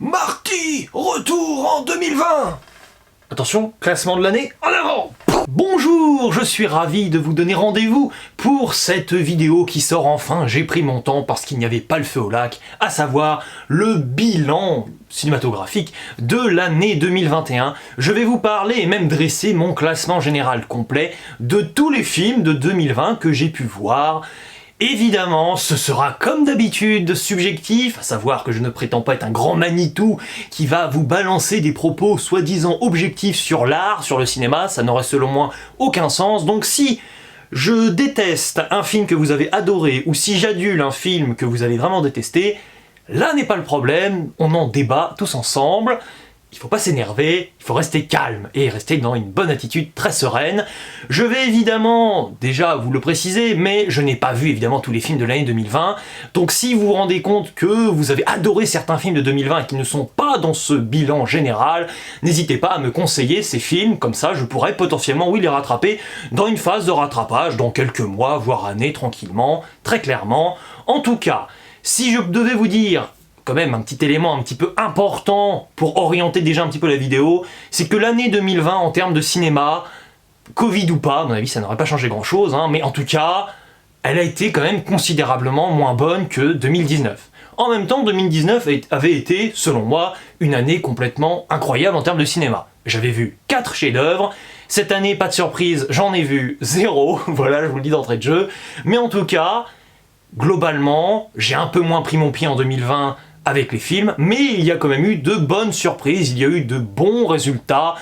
Marty, retour en 2020. Attention, classement de l'année, en avant. Bonjour, je suis ravi de vous donner rendez-vous pour cette vidéo qui sort enfin. J'ai pris mon temps parce qu'il n'y avait pas le feu au lac, à savoir le bilan cinématographique de l'année 2021. Je vais vous parler et même dresser mon classement général complet de tous les films de 2020 que j'ai pu voir. Évidemment, ce sera comme d'habitude subjectif, à savoir que je ne prétends pas être un grand Manitou qui va vous balancer des propos soi-disant objectifs sur l'art, sur le cinéma, ça n'aurait selon moi aucun sens. Donc si je déteste un film que vous avez adoré, ou si j'adule un film que vous avez vraiment détesté, là n'est pas le problème, on en débat tous ensemble. Il faut pas s'énerver, il faut rester calme et rester dans une bonne attitude très sereine. Je vais évidemment déjà vous le préciser, mais je n'ai pas vu évidemment tous les films de l'année 2020. Donc si vous vous rendez compte que vous avez adoré certains films de 2020 et qui ne sont pas dans ce bilan général, n'hésitez pas à me conseiller ces films, comme ça je pourrais potentiellement oui les rattraper dans une phase de rattrapage dans quelques mois, voire années, tranquillement, très clairement. En tout cas, si je devais vous dire quand même un petit élément un petit peu important pour orienter déjà un petit peu la vidéo, c'est que l'année 2020 en termes de cinéma, Covid ou pas, à mon avis ça n'aurait pas changé grand chose, hein, mais en tout cas, elle a été quand même considérablement moins bonne que 2019. En même temps, 2019 avait été, selon moi, une année complètement incroyable en termes de cinéma. J'avais vu 4 chefs-d'œuvre. Cette année, pas de surprise, j'en ai vu 0, voilà, je vous le dis d'entrée de jeu. Mais en tout cas, globalement, j'ai un peu moins pris mon pied en 2020 avec les films, mais il y a quand même eu de bonnes surprises, il y a eu de bons résultats,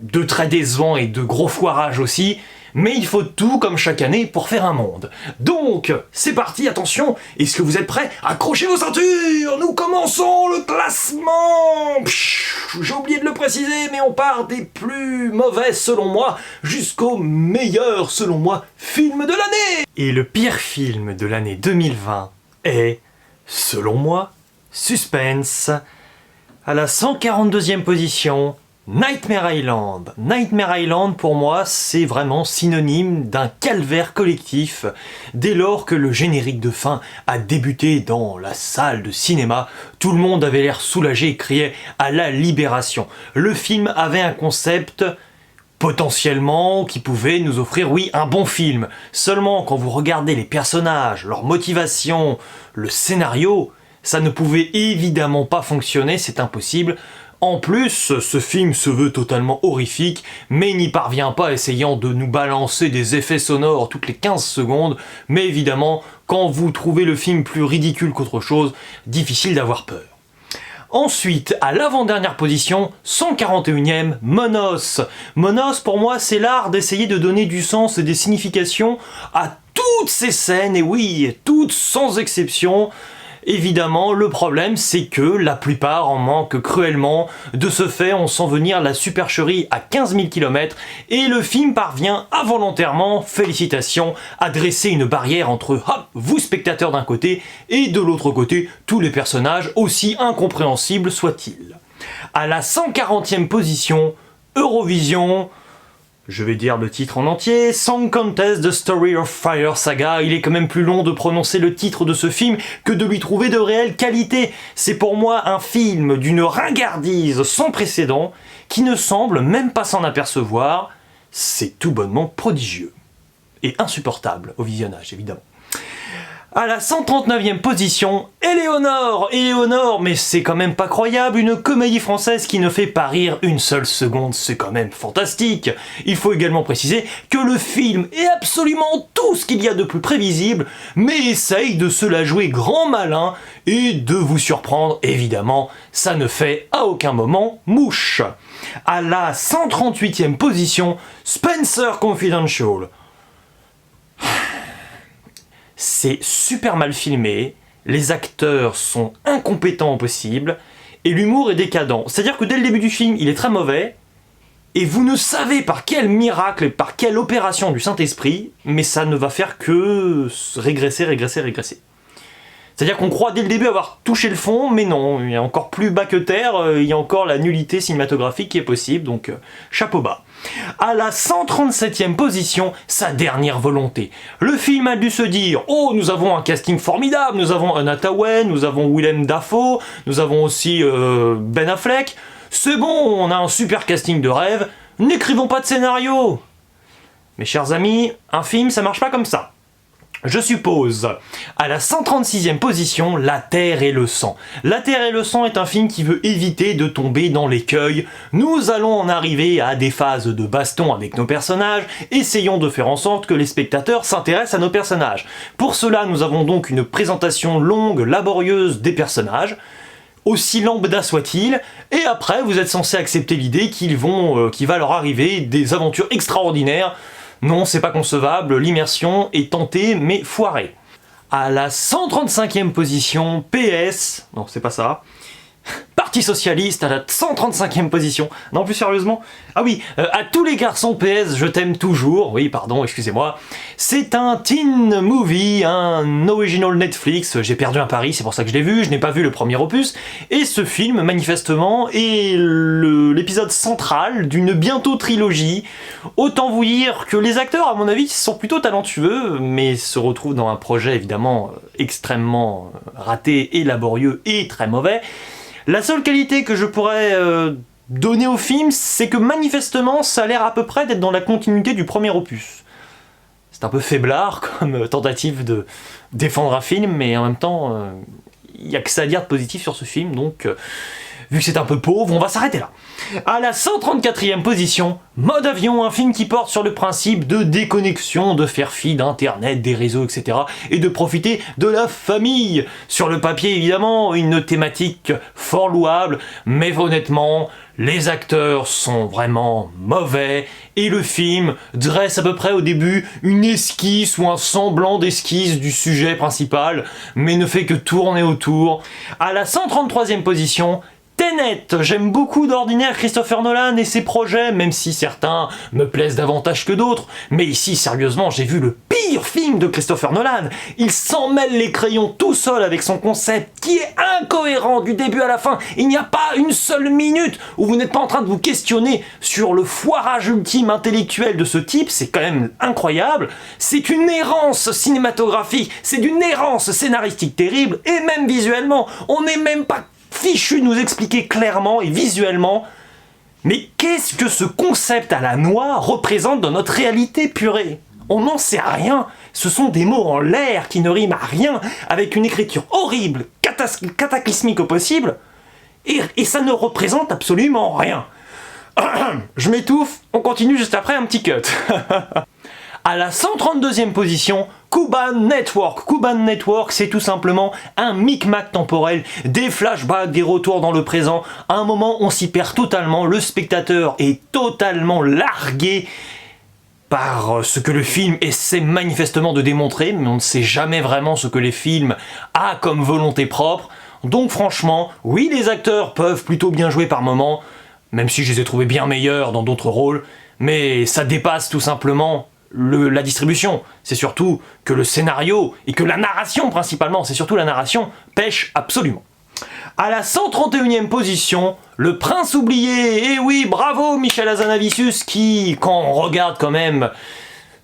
de très décevants et de gros foirages aussi, mais il faut tout comme chaque année pour faire un monde. Donc, c'est parti, attention, est-ce que vous êtes prêts? Accrochez vos ceintures, nous commençons le classement. J'ai oublié de le préciser, mais on part des plus mauvais selon moi, jusqu'au meilleur selon moi, film de l'année. Et le pire film de l'année 2020 est, selon moi, Suspense. À la 142e position, Nightmare Island. Nightmare Island, pour moi, c'est vraiment synonyme d'un calvaire collectif. Dès lors que le générique de fin a débuté dans la salle de cinéma, tout le monde avait l'air soulagé et criait à la libération. Le film avait un concept potentiellement qui pouvait nous offrir, oui, un bon film. Seulement, quand vous regardez les personnages, leur motivation, le scénario, ça ne pouvait évidemment pas fonctionner, c'est impossible. En plus, ce film se veut totalement horrifique, mais n'y parvient pas, essayant de nous balancer des effets sonores toutes les 15 secondes. Mais évidemment, quand vous trouvez le film plus ridicule qu'autre chose, difficile d'avoir peur. Ensuite, à l'avant-dernière position, 141e, Monos. Monos, pour moi, c'est l'art d'essayer de donner du sens et des significations à toutes ces scènes, et oui, toutes sans exception. Évidemment, le problème, c'est que la plupart en manquent cruellement. De ce fait, on sent venir la supercherie à 15 000 km et le film parvient involontairement, félicitations, à dresser une barrière entre vous spectateurs d'un côté et de l'autre côté tous les personnages, aussi incompréhensibles soient-ils. À la 140e position, Eurovision. Je vais dire le titre en entier, Song Contest The Story of Fire Saga. Il est quand même plus long de prononcer le titre de ce film que de lui trouver de réelles qualités. C'est pour moi un film d'une ringardise sans précédent qui ne semble même pas s'en apercevoir. C'est tout bonnement prodigieux. Et insupportable au visionnage, évidemment. À la 139e position, Éléonore. Éléonore, mais c'est quand même pas croyable, une comédie française qui ne fait pas rire une seule seconde, c'est quand même fantastique. Il faut également préciser que le film est absolument tout ce qu'il y a de plus prévisible, mais essaye de se la jouer grand malin et de vous surprendre, évidemment, ça ne fait à aucun moment mouche. À la 138e position, Spencer Confidential. C'est super mal filmé, les acteurs sont incompétents au possible, et l'humour est décadent. C'est-à-dire que dès le début du film, il est très mauvais, et vous ne savez par quel miracle et par quelle opération du Saint-Esprit, mais ça ne va faire que régresser. C'est-à-dire qu'on croit dès le début avoir touché le fond, mais non, il y a encore plus bas que terre, il y a encore la nullité cinématographique qui est possible, donc chapeau bas. À la 137e position, sa dernière volonté. Le film a dû se dire « Oh, nous avons un casting formidable, nous avons Anna Thaoué, nous avons Willem Dafoe, nous avons aussi Ben Affleck. C'est bon, on a un super casting de rêve, n'écrivons pas de scénario !» Mes chers amis, un film, ça marche pas comme ça. Je suppose. À la 136e position, La Terre et le Sang. La Terre et le Sang est un film qui veut éviter de tomber dans l'écueil. Nous allons en arriver à des phases de baston avec nos personnages, essayons de faire en sorte que les spectateurs s'intéressent à nos personnages. Pour cela, nous avons donc une présentation longue, laborieuse des personnages, aussi lambda soit-il, et après vous êtes censé accepter l'idée qu'il va leur arriver des aventures extraordinaires. Non, c'est pas concevable, l'immersion est tentée mais foirée. À la 135e position, PS... Non, c'est pas ça. Parti Socialiste à la 135e position. Non, plus sérieusement. Ah oui, à tous les garçons PS, je t'aime toujours. Oui, pardon, excusez-moi. C'est un teen movie, un original Netflix. J'ai perdu un pari, c'est pour ça que je l'ai vu. Je n'ai pas vu le premier opus. Et ce film, manifestement, est l'épisode central d'une bientôt trilogie. Autant vous dire que les acteurs, à mon avis, sont plutôt talentueux, mais se retrouvent dans un projet, évidemment, extrêmement raté et laborieux et très mauvais. La seule qualité que je pourrais donner au film, c'est que manifestement, ça a l'air à peu près d'être dans la continuité du premier opus. C'est un peu faiblard comme tentative de défendre un film, mais en même temps, il n'y a que ça à dire de positif sur ce film, donc vu que c'est un peu pauvre, on va s'arrêter là. À la 134e position, Mode Avion, un film qui porte sur le principe de déconnexion, de faire fi d'internet, des réseaux, etc. et de profiter de la famille. Sur le papier, évidemment, une thématique fort louable, mais honnêtement, les acteurs sont vraiment mauvais, et le film dresse à peu près au début une esquisse ou un semblant d'esquisse du sujet principal, mais ne fait que tourner autour. À la 133e position, Tenet, j'aime beaucoup d'ordinaire Christopher Nolan et ses projets, même si certains me plaisent davantage que d'autres, mais ici, sérieusement, j'ai vu le pire film de Christopher Nolan. Il s'en mêle les crayons tout seul avec son concept qui est incohérent du début à la fin. Il n'y a pas une seule minute où vous n'êtes pas en train de vous questionner sur le foirage ultime intellectuel de ce type, c'est quand même incroyable. C'est une errance cinématographique, c'est d'une errance scénaristique terrible, et même visuellement, on n'est même pas fichu de nous expliquer clairement et visuellement, mais qu'est-ce que ce concept à la noix représente dans notre réalité purée? On n'en sait rien, ce sont des mots en l'air qui ne riment à rien, avec une écriture horrible, cataclysmique au possible, et ça ne représente absolument rien. Je m'étouffe, on continue juste après un petit cut. À la 132e position, Kuban Network. Kuban Network, c'est tout simplement un micmac temporel, des flashbacks, des retours dans le présent. À un moment, on s'y perd totalement, le spectateur est totalement largué par ce que le film essaie manifestement de démontrer, mais on ne sait jamais vraiment ce que les films a comme volonté propre. Donc franchement, oui, les acteurs peuvent plutôt bien jouer par moments, même si je les ai trouvés bien meilleurs dans d'autres rôles, mais ça dépasse tout simplement la distribution. C'est surtout que le scénario, et que la narration principalement, c'est surtout la narration, pêche absolument. À la 131e position, Le Prince oublié. Et oui, bravo Michel Hazanavicius qui, quand on regarde quand même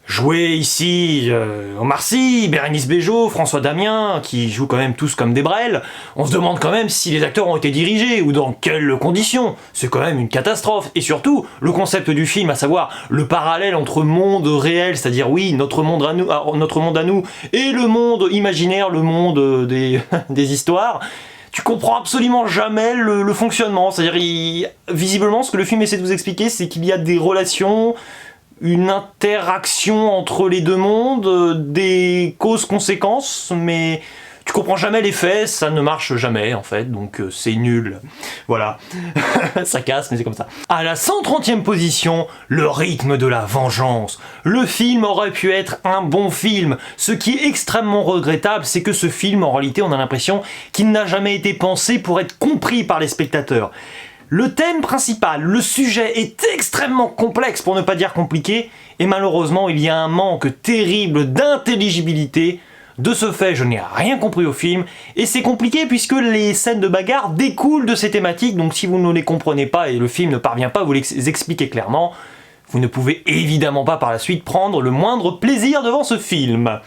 jouer ici Omar Sy, Bérénice Bejo, François Damien, qui jouent quand même tous comme des brels, on se demande quand même si les acteurs ont été dirigés ou dans quelles conditions. C'est quand même une catastrophe. Et surtout, le concept du film, à savoir le parallèle entre monde réel, c'est-à-dire oui, notre monde à nous, et le monde imaginaire, le monde des histoires, tu comprends absolument jamais le fonctionnement. C'est-à-dire, visiblement, ce que le film essaie de vous expliquer, c'est qu'il y a des relations, une interaction entre les deux mondes, des causes-conséquences, mais tu comprends jamais les faits, ça ne marche jamais en fait, donc c'est nul. Voilà, ça casse, mais c'est comme ça. À la 130e position, Le rythme de la vengeance. Le film aurait pu être un bon film. Ce qui est extrêmement regrettable, c'est que ce film, en réalité, on a l'impression qu'il n'a jamais été pensé pour être compris par les spectateurs. Le thème principal, le sujet est extrêmement complexe pour ne pas dire compliqué, et malheureusement il y a un manque terrible d'intelligibilité. De ce fait, je n'ai rien compris au film, et c'est compliqué puisque les scènes de bagarre découlent de ces thématiques, donc si vous ne les comprenez pas et le film ne parvient pas à vous les expliquer clairement, vous ne pouvez évidemment pas par la suite prendre le moindre plaisir devant ce film.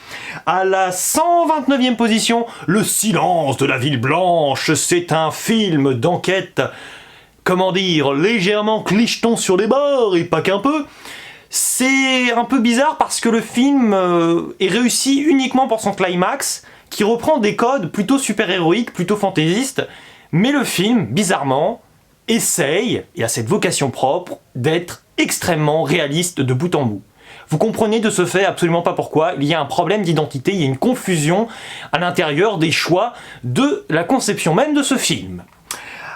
À la 129e position, Le silence de la ville blanche, c'est un film d'enquête, comment dire, légèrement clicheton sur les bords, et pas qu'un peu. C'est un peu bizarre parce que le film est réussi uniquement pour son climax, qui reprend des codes plutôt super-héroïques, plutôt fantaisistes, mais le film, bizarrement, essaye, et a cette vocation propre, d'être extrêmement réaliste de bout en bout. Vous comprenez de ce fait absolument pas pourquoi, il y a un problème d'identité, il y a une confusion à l'intérieur des choix de la conception même de ce film.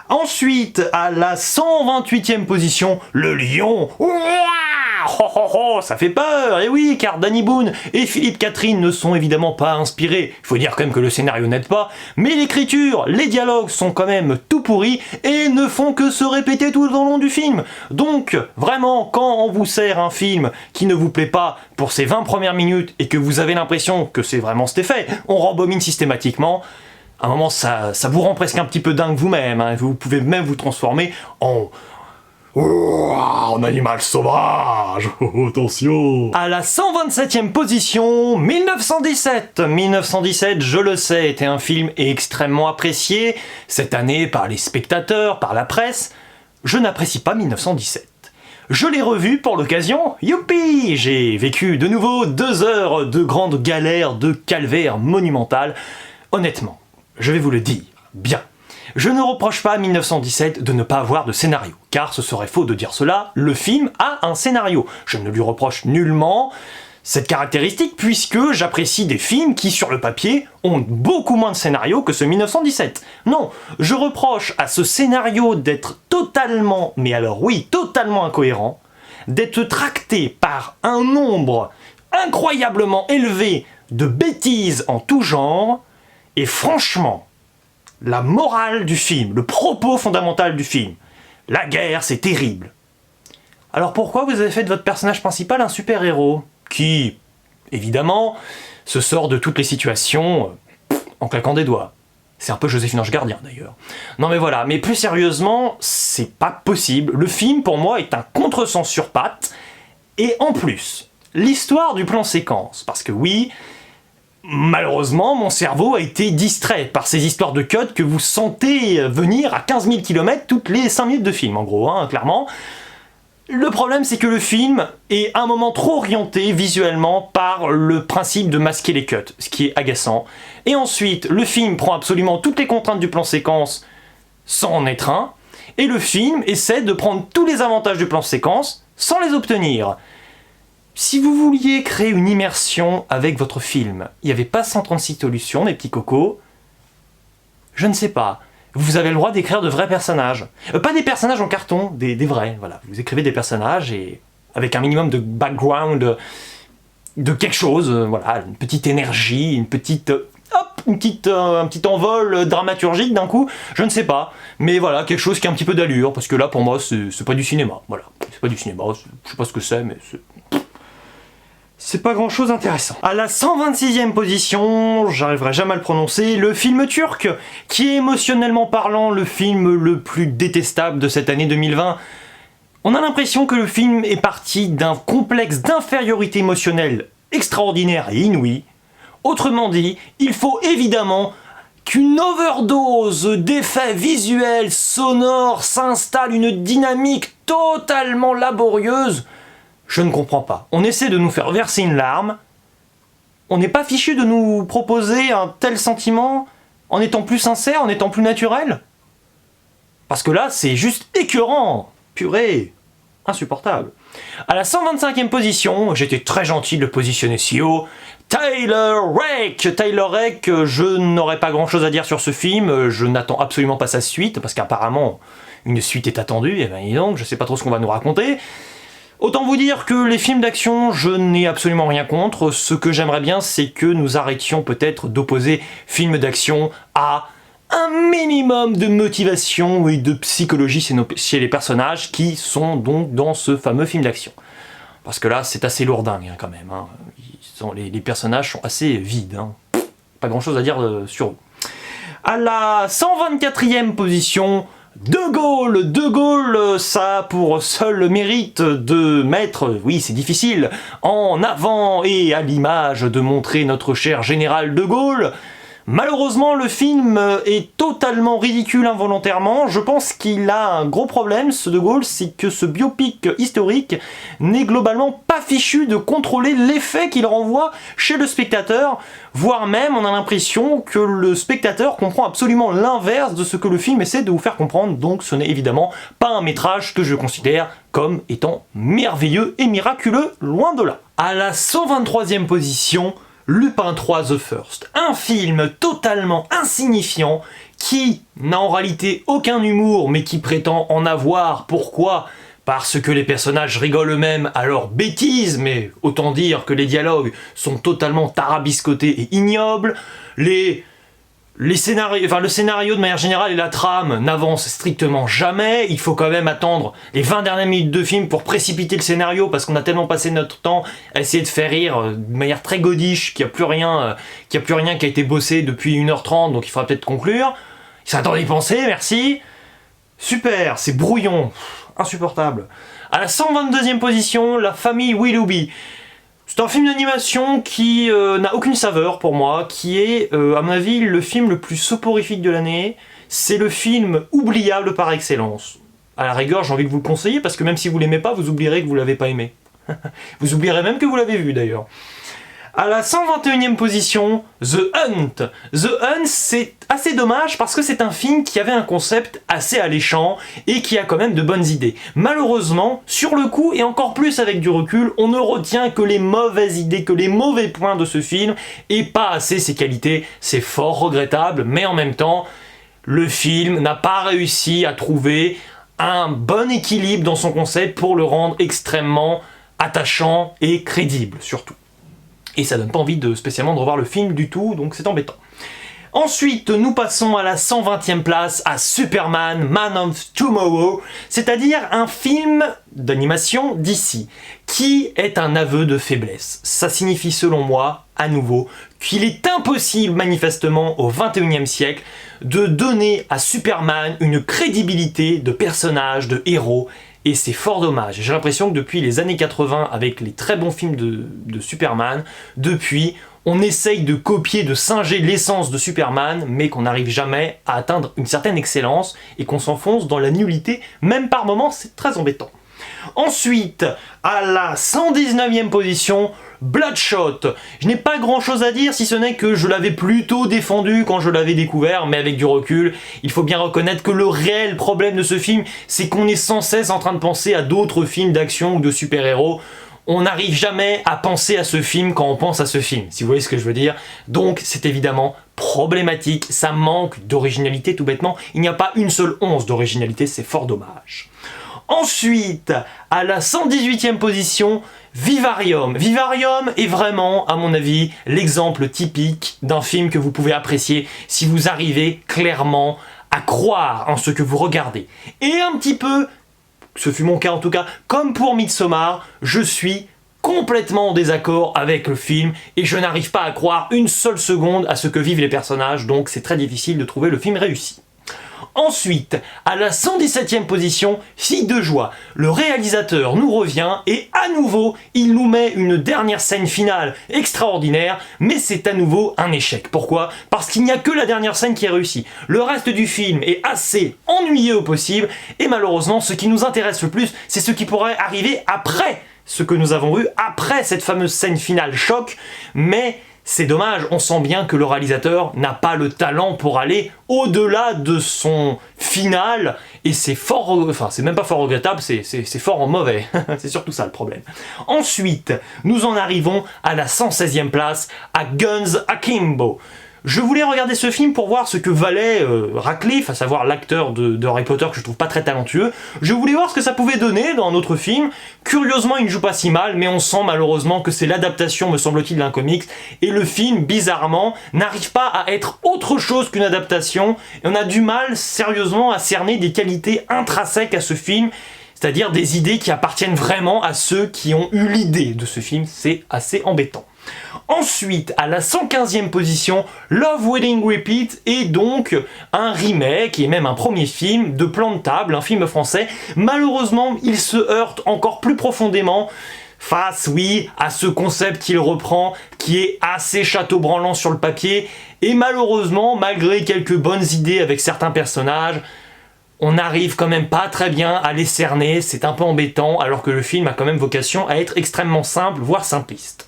Ensuite, à la 128e position, Le Lion. Ouah, ho, ho, ho, ça fait peur, et oui, car Danny Boone et Philippe Catherine ne sont évidemment pas inspirés. Il faut dire quand même que le scénario n'aide pas, mais l'écriture, les dialogues sont quand même tout pourris et ne font que se répéter tout au long du film. Donc, vraiment, quand on vous sert un film qui ne vous plaît pas pour ces 20 premières minutes et que vous avez l'impression que c'est vraiment cet effet, on rembobine systématiquement. À un moment, ça vous rend presque un petit peu dingue vous-même, hein. Vous pouvez même vous transformer en animal sauvage. Attention. À la 127e position, 1917. 1917, je le sais, était un film extrêmement apprécié cette année par les spectateurs, par la presse. Je n'apprécie pas 1917. Je l'ai revu pour l'occasion, youpi! J'ai vécu de nouveau 2 heures de grande galère, de calvaire monumental. Honnêtement, je vais vous le dire, bien. Je ne reproche pas à 1917 de ne pas avoir de scénario, car ce serait faux de dire cela, le film a un scénario. Je ne lui reproche nullement cette caractéristique, puisque j'apprécie des films qui, sur le papier, ont beaucoup moins de scénario que ce 1917. Non, je reproche à ce scénario d'être totalement, mais alors oui, totalement incohérent, d'être tracté par un nombre incroyablement élevé de bêtises en tout genre. Et franchement, la morale du film, le propos fondamental du film, la guerre c'est terrible. Alors pourquoi vous avez fait de votre personnage principal un super-héros qui, évidemment, se sort de toutes les situations en claquant des doigts? C'est un peu Joséphine Ange Gardien d'ailleurs. Non mais voilà, mais plus sérieusement, c'est pas possible. Le film pour moi est un contresens sur pattes. Et en plus, l'histoire du plan séquence, parce que oui, malheureusement, mon cerveau a été distrait par ces histoires de codes que vous sentez venir à 15 000 km toutes les 5 minutes de film, en gros, hein, clairement. Le problème, c'est que le film est à un moment trop orienté visuellement par le principe de masquer les cuts, ce qui est agaçant. Et ensuite, le film prend absolument toutes les contraintes du plan séquence sans en être un, et le film essaie de prendre tous les avantages du plan séquence sans les obtenir. Si vous vouliez créer une immersion avec votre film, il n'y avait pas 136 solutions, mes petits cocos. Je ne sais pas. Vous avez le droit d'écrire de vrais personnages. Pas des personnages en carton, des vrais. Voilà. Vous écrivez des personnages et avec un minimum de background, de quelque chose. Voilà, une petite énergie, une petite... un petit envol dramaturgique d'un coup. Je ne sais pas. Mais voilà, quelque chose qui a un petit peu d'allure. Parce que là, pour moi, c'est pas du cinéma. Voilà. C'est pas du cinéma. Je sais pas ce que c'est, mais c'est pas grand chose intéressant. À la 126e position, j'arriverai jamais à le prononcer, le film turc, qui est émotionnellement parlant le film le plus détestable de cette année 2020. On a l'impression que le film est parti d'un complexe d'infériorité émotionnelle extraordinaire et inouï. Autrement dit, il faut évidemment qu'une overdose d'effets visuels, sonores s'installe, une dynamique totalement laborieuse. Je ne comprends pas. On essaie de nous faire verser une larme. On n'est pas fichu de nous proposer un tel sentiment en étant plus sincère, en étant plus naturel. Parce que là, c'est juste écœurant. Purée. Insupportable. À la 125e position, j'étais très gentil de le positionner si haut, Tyler Rake. Tyler Rake, je n'aurais pas grand chose à dire sur ce film. Je n'attends absolument pas sa suite, parce qu'apparemment, une suite est attendue. Et ben dis donc, je sais pas trop ce qu'on va nous raconter. Autant vous dire que les films d'action, je n'ai absolument rien contre. Ce que j'aimerais bien, c'est que nous arrêtions peut-être d'opposer films d'action à un minimum de motivation et de psychologie chez les personnages qui sont donc dans ce fameux film d'action. Parce que là, c'est assez lourdingue hein, quand même. Hein. Les personnages sont assez vides. Hein. Pas grand-chose à dire sur eux. À la 124e position, De Gaulle, ça a pour seul mérite de mettre, oui c'est difficile, en avant et à l'image de montrer notre cher général de Gaulle. Malheureusement, le film est totalement ridicule involontairement. Je pense qu'il a un gros problème, ce De Gaulle, c'est que ce biopic historique n'est globalement pas fichu de contrôler l'effet qu'il renvoie chez le spectateur, voire même on a l'impression que le spectateur comprend absolument l'inverse de ce que le film essaie de vous faire comprendre, donc ce n'est évidemment pas un métrage que je considère comme étant merveilleux et miraculeux, loin de là. À la 123e position, Lupin III The First, un film totalement insignifiant qui n'a en réalité aucun humour mais qui prétend en avoir. Pourquoi ? Parce que les personnages rigolent eux-mêmes à leurs bêtises, mais autant dire que les dialogues sont totalement tarabiscotés et ignobles, le scénario de manière générale et la trame n'avancent strictement jamais. Il faut quand même attendre les 20 dernières minutes de film pour précipiter le scénario parce qu'on a tellement passé notre temps à essayer de faire rire de manière très godiche qu'il n'y a plus rien qui a été bossé depuis 1h30, donc il faudra peut-être conclure. Il serait temps d'y penser, merci. Super, c'est brouillon, insupportable. À la 122e position, La famille Willoughby. C'est un film d'animation qui n'a aucune saveur pour moi, qui est, à mon avis, le film le plus soporifique de l'année. C'est le film oubliable par excellence. À la rigueur, j'ai envie de vous le conseiller, parce que même si vous l'aimez pas, vous oublierez que vous l'avez pas aimé. Vous oublierez même que vous l'avez vu, d'ailleurs. À la 121e position, The Hunt. The Hunt, c'est assez dommage parce que c'est un film qui avait un concept assez alléchant et qui a quand même de bonnes idées. Malheureusement, sur le coup, et encore plus avec du recul, on ne retient que les mauvaises idées, que les mauvais points de ce film et pas assez ses qualités. C'est fort regrettable, mais en même temps, le film n'a pas réussi à trouver un bon équilibre dans son concept pour le rendre extrêmement attachant et crédible, surtout. Et ça donne pas envie spécialement de revoir le film du tout, donc c'est embêtant. Ensuite, nous passons à la 120e place, à Superman, Man of Tomorrow, c'est-à-dire un film d'animation d'ici, qui est un aveu de faiblesse. Ça signifie selon moi, à nouveau, qu'il est impossible manifestement au XXIe siècle de donner à Superman une crédibilité de personnage, de héros, et c'est fort dommage. J'ai l'impression que depuis les années 80, avec les très bons films de Superman, depuis, on essaye de copier, de singer l'essence de Superman, mais qu'on n'arrive jamais à atteindre une certaine excellence, et qu'on s'enfonce dans la nullité, même par moments, c'est très embêtant. Ensuite, à la 119e position, Bloodshot. Je n'ai pas grand chose à dire si ce n'est que je l'avais plutôt défendu quand je l'avais découvert, mais avec du recul, il faut bien reconnaître que le réel problème de ce film, c'est qu'on est sans cesse en train de penser à d'autres films d'action ou de super-héros. On n'arrive jamais à penser à ce film quand on pense à ce film, si vous voyez ce que je veux dire. Donc c'est évidemment problématique, ça manque d'originalité tout bêtement. Il n'y a pas une seule once d'originalité, c'est fort dommage. Ensuite, à la 118e position, Vivarium. Vivarium est vraiment, à mon avis, l'exemple typique d'un film que vous pouvez apprécier si vous arrivez clairement à croire en ce que vous regardez. Et un petit peu, ce fut mon cas en tout cas, comme pour Midsommar, je suis complètement en désaccord avec le film et je n'arrive pas à croire une seule seconde à ce que vivent les personnages, donc c'est très difficile de trouver le film réussi. Ensuite, à la 117e position, Fille de joie. Le réalisateur nous revient et à nouveau, il nous met une dernière scène finale extraordinaire, mais c'est à nouveau un échec. Pourquoi ? Parce qu'il n'y a que la dernière scène qui est réussie. Le reste du film est assez ennuyeux au possible et malheureusement, ce qui nous intéresse le plus, c'est ce qui pourrait arriver après ce que nous avons eu, après cette fameuse scène finale choc, mais c'est dommage, on sent bien que le réalisateur n'a pas le talent pour aller au-delà de son final, et c'est fort, enfin c'est même pas fort regrettable, c'est fort en mauvais, c'est surtout ça le problème. Ensuite, nous en arrivons à la 116e place, à Guns Akimbo. Je voulais regarder ce film pour voir ce que valait Radcliffe, à savoir l'acteur de Harry Potter que je trouve pas très talentueux. Je voulais voir ce que ça pouvait donner dans un autre film. Curieusement, il ne joue pas si mal, mais on sent malheureusement que c'est l'adaptation, me semble-t-il, d'un comics. Et le film, bizarrement, n'arrive pas à être autre chose qu'une adaptation. Et on a du mal, sérieusement, à cerner des qualités intrinsèques à ce film. C'est-à-dire des idées qui appartiennent vraiment à ceux qui ont eu l'idée de ce film. C'est assez embêtant. Ensuite, à la 115e position, Love Wedding Repeat est donc un remake et même un premier film de Plan de table, un film français. Malheureusement, il se heurte encore plus profondément face, oui, à ce concept qu'il reprend, qui est assez château-branlant sur le papier, et malheureusement, malgré quelques bonnes idées avec certains personnages, on n'arrive quand même pas très bien à les cerner, c'est un peu embêtant, alors que le film a quand même vocation à être extrêmement simple, voire simpliste.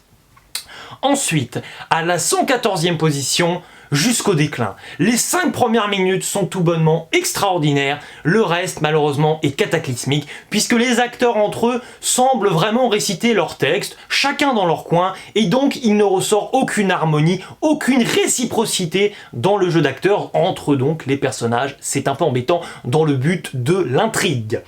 Ensuite, à la 114e position, Jusqu'au déclin. Les 5 premières minutes sont tout bonnement extraordinaires, le reste malheureusement est cataclysmique, puisque les acteurs entre eux semblent vraiment réciter leur texte, chacun dans leur coin, et donc il ne ressort aucune harmonie, aucune réciprocité dans le jeu d'acteurs entre donc les personnages, c'est un peu embêtant dans le but de l'intrigue.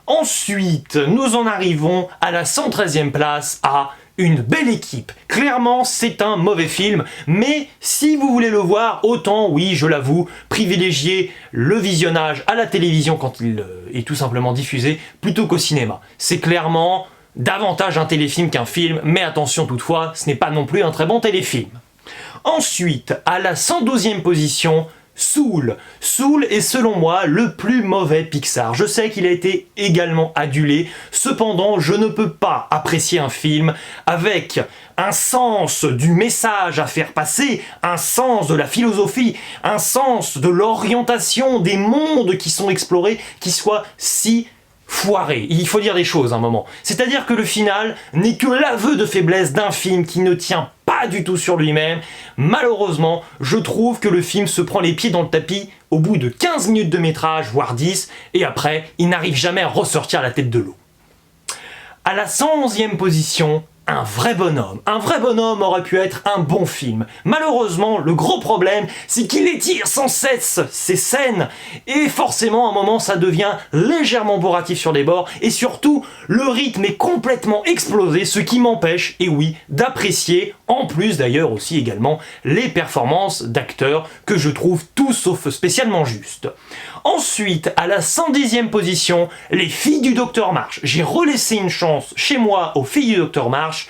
Ensuite, nous en arrivons à la 113e place, à Une belle équipe. Clairement, c'est un mauvais film, mais si vous voulez le voir, autant, oui, je l'avoue, privilégier le visionnage à la télévision quand il est tout simplement diffusé, plutôt qu'au cinéma. C'est clairement davantage un téléfilm qu'un film, mais attention toutefois, ce n'est pas non plus un très bon téléfilm. Ensuite, à la 112e position, Soul. Soul est selon moi le plus mauvais Pixar. Je sais qu'il a été également adulé, cependant je ne peux pas apprécier un film avec un sens du message à faire passer, un sens de la philosophie, un sens de l'orientation des mondes qui sont explorés, qui soit si foiré. Il faut dire des choses à un moment. C'est-à-dire que le final n'est que l'aveu de faiblesse d'un film qui ne tient pas du tout sur lui-même. Malheureusement, je trouve que le film se prend les pieds dans le tapis au bout de 15 minutes de métrage, voire 10, et après, il n'arrive jamais à ressortir la tête de l'eau. À la 111e position, Un vrai bonhomme. Un vrai bonhomme aurait pu être un bon film. Malheureusement, le gros problème, c'est qu'il étire sans cesse ces scènes, et forcément, à un moment, ça devient légèrement bourratif sur les bords, et surtout, le rythme est complètement explosé, ce qui m'empêche, et oui, d'apprécier, en plus d'ailleurs aussi également, les performances d'acteurs que je trouve tout sauf spécialement justes. Ensuite, à la 110e position, Les filles du Docteur March. J'ai relaissé une chance chez moi aux filles du Docteur March.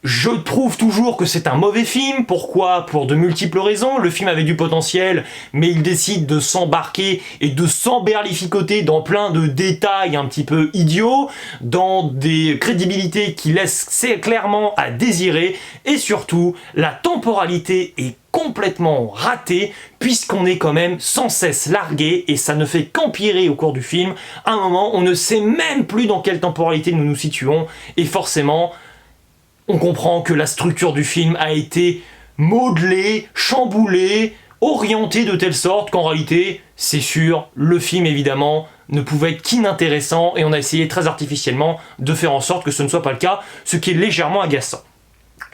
Je trouve toujours que c'est un mauvais film. Pourquoi? Pour de multiples raisons. Le film avait du potentiel, mais il décide de s'embarquer et de s'emberlificoter dans plein de détails un petit peu idiots, dans des crédibilités qui laissent clairement à désirer, et surtout, la temporalité est complètement ratée, puisqu'on est quand même sans cesse largué, et ça ne fait qu'empirer au cours du film. À un moment, on ne sait même plus dans quelle temporalité nous nous situons, et forcément, on comprend que la structure du film a été modelée, chamboulée, orientée de telle sorte qu'en réalité, c'est sûr, le film évidemment ne pouvait être qu'inintéressant, et on a essayé très artificiellement de faire en sorte que ce ne soit pas le cas, ce qui est légèrement agaçant.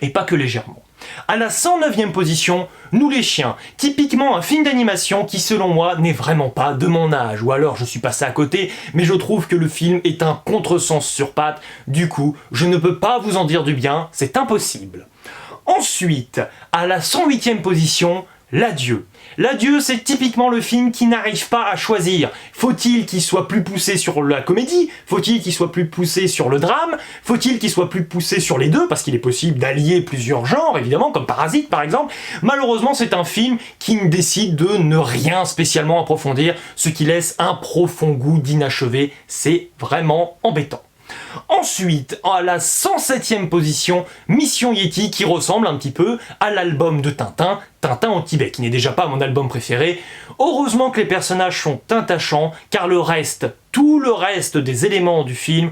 Et pas que légèrement. À la 109e position, Nous les chiens, typiquement un film d'animation qui selon moi n'est vraiment pas de mon âge, ou alors je suis passé à côté, mais je trouve que le film est un contresens sur pattes, du coup je ne peux pas vous en dire du bien, c'est impossible. Ensuite, à la 108e position, L'adieu. L'adieu, c'est typiquement le film qui n'arrive pas à choisir. Faut-il qu'il soit plus poussé sur la comédie? Faut-il qu'il soit plus poussé sur le drame? Faut-il qu'il soit plus poussé sur les deux? Parce qu'il est possible d'allier plusieurs genres, évidemment, comme Parasite par exemple. Malheureusement, c'est un film qui décide de ne rien spécialement approfondir, ce qui laisse un profond goût d'inachevé. C'est vraiment embêtant. Ensuite, à la 107e position, Mission Yeti, qui ressemble un petit peu à l'album de Tintin, Tintin au Tibet, qui n'est déjà pas mon album préféré. Heureusement que les personnages sont attachants, car le reste, tout le reste des éléments du film,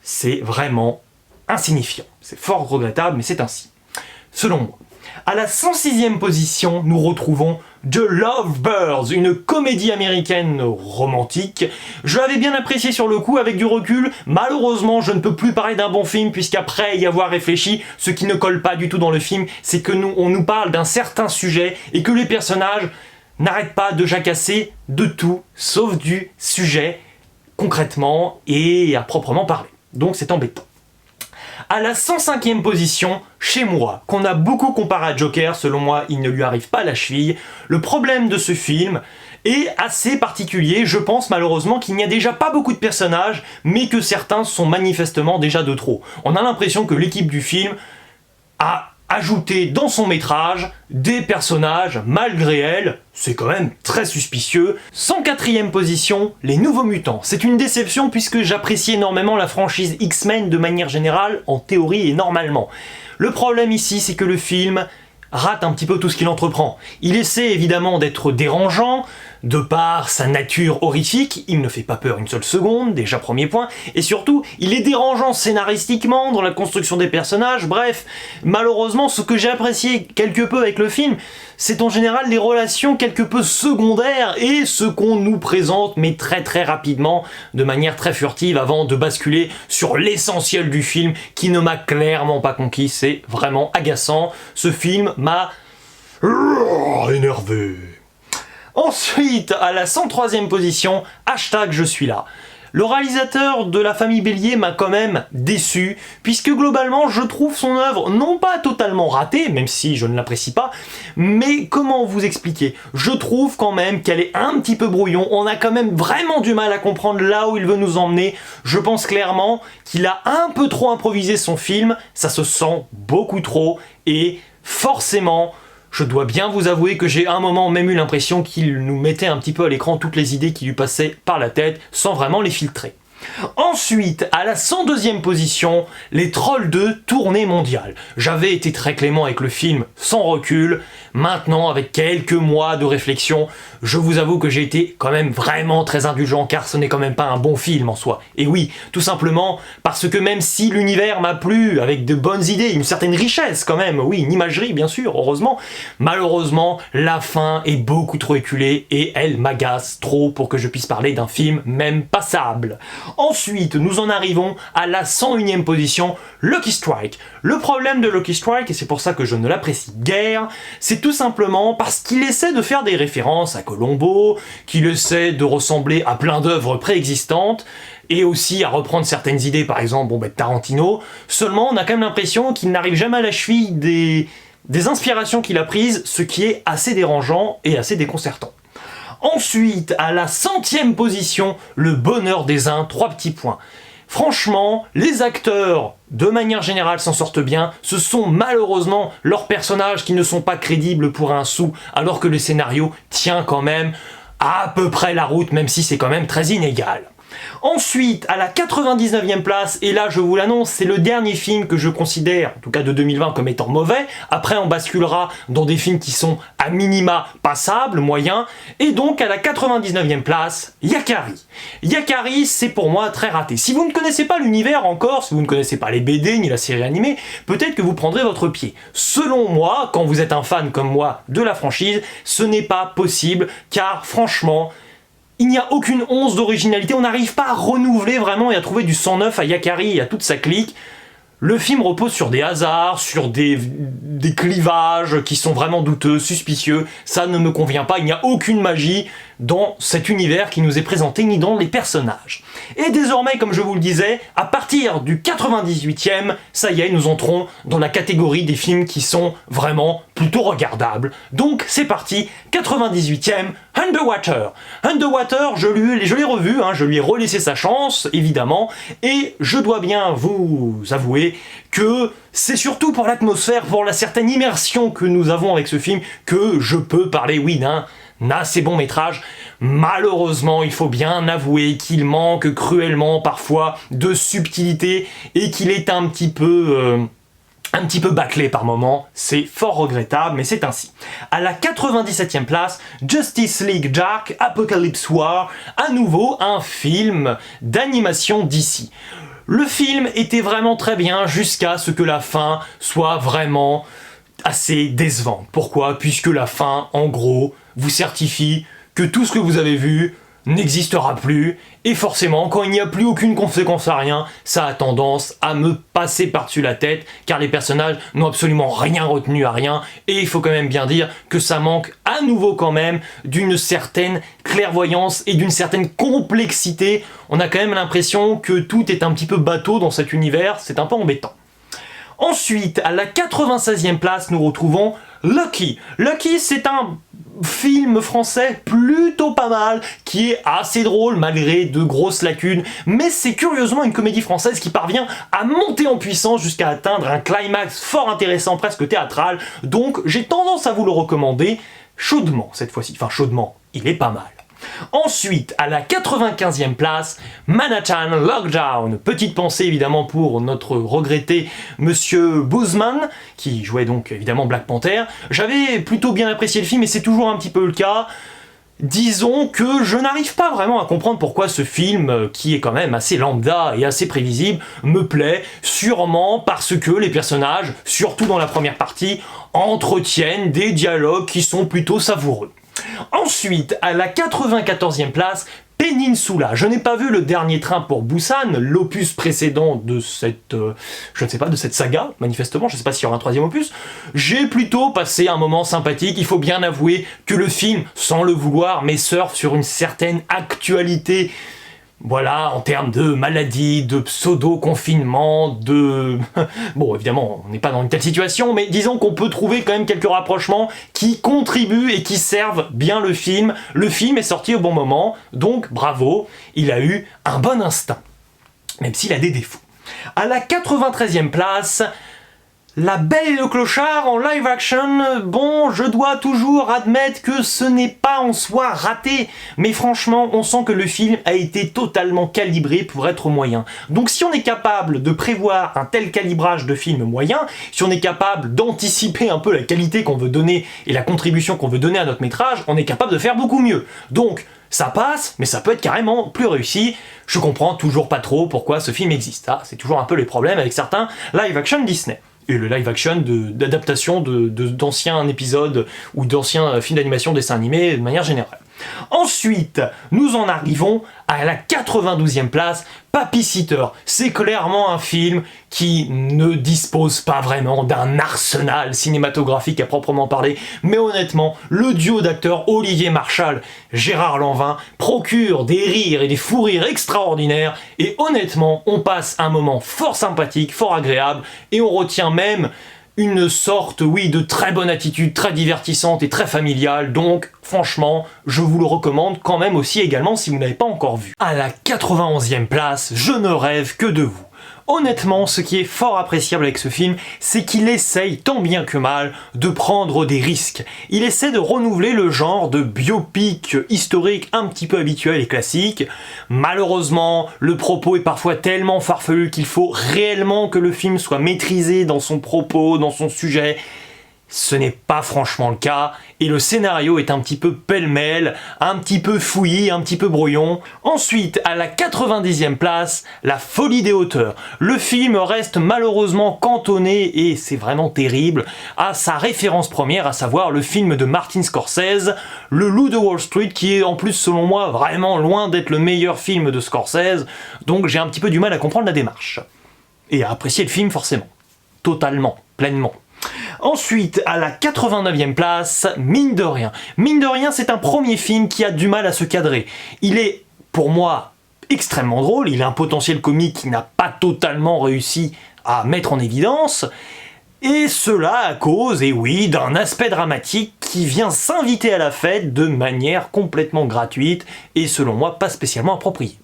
c'est vraiment insignifiant. C'est fort regrettable, mais c'est ainsi. Selon moi. À la 106e position, nous retrouvons The Lovebirds, une comédie américaine romantique. Je l'avais bien apprécié sur le coup avec du recul. Malheureusement, je ne peux plus parler d'un bon film puisqu'après y avoir réfléchi, ce qui ne colle pas du tout dans le film, c'est que on nous parle d'un certain sujet et que les personnages n'arrêtent pas de jacasser de tout, sauf du sujet, concrètement et à proprement parler. Donc c'est embêtant. À la 105e position, Chez moi, qu'on a beaucoup comparé à Joker, selon moi il ne lui arrive pas la cheville. Le problème de ce film est assez particulier, je pense malheureusement qu'il n'y a déjà pas beaucoup de personnages, mais que certains sont manifestement déjà de trop. On a l'impression que l'équipe du film a ajouter dans son métrage des personnages malgré elle, c'est quand même très suspicieux. 104e position, les Nouveaux Mutants. C'est une déception puisque j'apprécie énormément la franchise X-Men de manière générale, en théorie et normalement. Le problème ici, c'est que le film rate un petit peu tout ce qu'il entreprend. Il essaie évidemment d'être dérangeant, de par sa nature horrifique, il ne fait pas peur une seule seconde, déjà premier point, et surtout, il est dérangeant scénaristiquement dans la construction des personnages, bref, malheureusement, ce que j'ai apprécié quelque peu avec le film, c'est en général les relations quelque peu secondaires et ce qu'on nous présente, mais très très rapidement, de manière très furtive, avant de basculer sur l'essentiel du film, qui ne m'a clairement pas conquis, c'est vraiment agaçant. Ce film m'a énervé. Ensuite, à la 103e position, hashtag je suis là. Le réalisateur de La Famille Bélier m'a quand même déçu, puisque globalement je trouve son œuvre non pas totalement ratée, même si je ne l'apprécie pas, mais comment vous expliquer? Je trouve quand même qu'elle est un petit peu brouillon, on a quand même vraiment du mal à comprendre là où il veut nous emmener. Je pense clairement qu'il a un peu trop improvisé son film, ça se sent beaucoup trop, et forcément, je dois bien vous avouer que j'ai à un moment même eu l'impression qu'il nous mettait un petit peu à l'écran toutes les idées qui lui passaient par la tête sans vraiment les filtrer. Ensuite, à la 102e position, les Trolls 2 tournée mondiale. J'avais été très clément avec le film sans recul, maintenant avec quelques mois de réflexion, je vous avoue que j'ai été quand même vraiment très indulgent car ce n'est quand même pas un bon film en soi. Et oui, tout simplement parce que même si l'univers m'a plu avec de bonnes idées, une certaine richesse quand même, oui, une imagerie bien sûr, heureusement, malheureusement la fin est beaucoup trop éculée et elle m'agace trop pour que je puisse parler d'un film même passable. Ensuite, nous en arrivons à la 101e position, Lucky Strike. Le problème de Lucky Strike, et c'est pour ça que je ne l'apprécie guère, c'est tout simplement parce qu'il essaie de faire des références à Colombo, qu'il essaie de ressembler à plein d'œuvres préexistantes, et aussi à reprendre certaines idées, par exemple Tarantino, seulement on a quand même l'impression qu'il n'arrive jamais à la cheville des inspirations qu'il a prises, ce qui est assez dérangeant et assez déconcertant. Ensuite, à la 100e position, Le Bonheur des uns, 3 petits points. Franchement, les acteurs, de manière générale, s'en sortent bien. Ce sont malheureusement leurs personnages qui ne sont pas crédibles pour un sou, alors que le scénario tient quand même à peu près la route, même si c'est quand même très inégal. Ensuite, à la 99e place, et là je vous l'annonce, c'est le dernier film que je considère, en tout cas de 2020, comme étant mauvais. Après on basculera dans des films qui sont à minima passables, moyens, et donc à la 99e place, Yakari. Yakari, c'est pour moi très raté. Si vous ne connaissez pas l'univers encore, si vous ne connaissez pas les BD ni la série animée, peut-être que vous prendrez votre pied. Selon moi, quand vous êtes un fan comme moi de la franchise, ce n'est pas possible, car franchement, il n'y a aucune once d'originalité, on n'arrive pas à renouveler vraiment et à trouver du sang neuf à Yakari et à toute sa clique. Le film repose sur des hasards, sur des clivages qui sont vraiment douteux, suspicieux, ça ne me convient pas, il n'y a aucune magie dans cet univers qui nous est présenté, ni dans les personnages. Et désormais, comme je vous le disais, à partir du 98e, ça y est, nous entrons dans la catégorie des films qui sont vraiment plutôt regardables. Donc c'est parti, 98e, Underwater. Underwater, je l'ai revu, je lui ai relaissé sa chance, évidemment, et je dois bien vous avouer que c'est surtout pour l'atmosphère, pour la certaine immersion que nous avons avec ce film, que je peux parler, oui, d'un assez bon métrage. Malheureusement, il faut bien avouer qu'il manque cruellement parfois de subtilité et qu'il est un petit peu bâclé par moments, c'est fort regrettable, mais c'est ainsi. À la 97e place, Justice League Dark Apocalypse War, à nouveau un film d'animation d'ici. Le film était vraiment très bien jusqu'à ce que la fin soit vraiment assez décevante. Pourquoi? Puisque la fin, en gros, vous certifie que tout ce que vous avez vu n'existera plus, et forcément, quand il n'y a plus aucune conséquence à rien, ça a tendance à me passer par-dessus la tête, car les personnages n'ont absolument rien retenu à rien, et il faut quand même bien dire que ça manque à nouveau quand même d'une certaine clairvoyance et d'une certaine complexité. On a quand même l'impression que tout est un petit peu bateau dans cet univers, c'est un peu embêtant. Ensuite, à la 96e place, nous retrouvons Lucky. Lucky, c'est un film français plutôt pas mal, qui est assez drôle malgré de grosses lacunes, mais c'est curieusement une comédie française qui parvient à monter en puissance jusqu'à atteindre un climax fort intéressant, presque théâtral, donc j'ai tendance à vous le recommander chaudement cette fois-ci, enfin chaudement, il est pas mal. Ensuite, à la 95e place, Manhattan Lockdown. Petite pensée évidemment pour notre regretté Monsieur Boseman, qui jouait donc évidemment Black Panther. J'avais plutôt bien apprécié le film et c'est toujours un petit peu le cas. Disons que je n'arrive pas vraiment à comprendre pourquoi ce film, qui est quand même assez lambda et assez prévisible, me plaît, sûrement parce que les personnages, surtout dans la première partie, entretiennent des dialogues qui sont plutôt savoureux. Ensuite, à la 94e place, Peninsula. Je n'ai pas vu le dernier train pour Busan, l'opus précédent de cette, je ne sais pas, de cette saga, manifestement, je ne sais pas s'il y aura un troisième opus. J'ai plutôt passé un moment sympathique, il faut bien avouer que le film, sans le vouloir, mais surfe sur une certaine actualité. Voilà, en termes de maladie, de pseudo-confinement, de... Bon, évidemment, on n'est pas dans une telle situation, mais disons qu'on peut trouver quand même quelques rapprochements qui contribuent et qui servent bien le film. Le film est sorti au bon moment, donc bravo, il a eu un bon instinct, même s'il a des défauts. À la 93e place... La Belle et le Clochard en live action, bon, je dois toujours admettre que ce n'est pas en soi raté, mais franchement, on sent que le film a été totalement calibré pour être moyen. Donc si on est capable de prévoir un tel calibrage de film moyen, si on est capable d'anticiper un peu la qualité qu'on veut donner et la contribution qu'on veut donner à notre métrage, on est capable de faire beaucoup mieux. Donc, ça passe, mais ça peut être carrément plus réussi. Je comprends toujours pas trop pourquoi ce film existe. Ah, c'est toujours un peu les problèmes avec certains live action Disney. Et le live action d'adaptation d'anciens épisodes ou d'anciens films d'animation, dessins animés de manière générale. Ensuite, nous en arrivons à la 92e place, Papy Sitter. C'est clairement un film qui ne dispose pas vraiment d'un arsenal cinématographique à proprement parler, mais honnêtement, le duo d'acteurs Olivier Marchal, Gérard Lanvin procure des rires et des fous rires extraordinaires, et honnêtement, on passe un moment fort sympathique, fort agréable, et on retient même une sorte, oui, de très bonne attitude, très divertissante et très familiale, donc franchement, je vous le recommande quand même aussi également si vous n'avez pas encore vu. À la 91e place, je ne rêve que de vous. Honnêtement, ce qui est fort appréciable avec ce film, c'est qu'il essaye, tant bien que mal, de prendre des risques. Il essaie de renouveler le genre de biopic historique un petit peu habituel et classique. Malheureusement, le propos est parfois tellement farfelu qu'il faut réellement que le film soit maîtrisé dans son propos, dans son sujet. Ce n'est pas franchement le cas, et le scénario est un petit peu pêle-mêle, un petit peu fouillis, un petit peu brouillon. Ensuite, à la 90e place, La Folie des hauteurs. Le film reste malheureusement cantonné, et c'est vraiment terrible, à sa référence première, à savoir le film de Martin Scorsese, Le Loup de Wall Street, qui est en plus selon moi vraiment loin d'être le meilleur film de Scorsese, donc j'ai un petit peu du mal à comprendre la démarche. Et à apprécier le film forcément. Totalement, pleinement. Ensuite, à la 89e place, Mine de rien. Mine de rien, c'est un premier film qui a du mal à se cadrer. Il est, pour moi, extrêmement drôle, il a un potentiel comique qui n'a pas totalement réussi à mettre en évidence, et cela à cause, et oui, d'un aspect dramatique qui vient s'inviter à la fête de manière complètement gratuite, et selon moi, pas spécialement appropriée.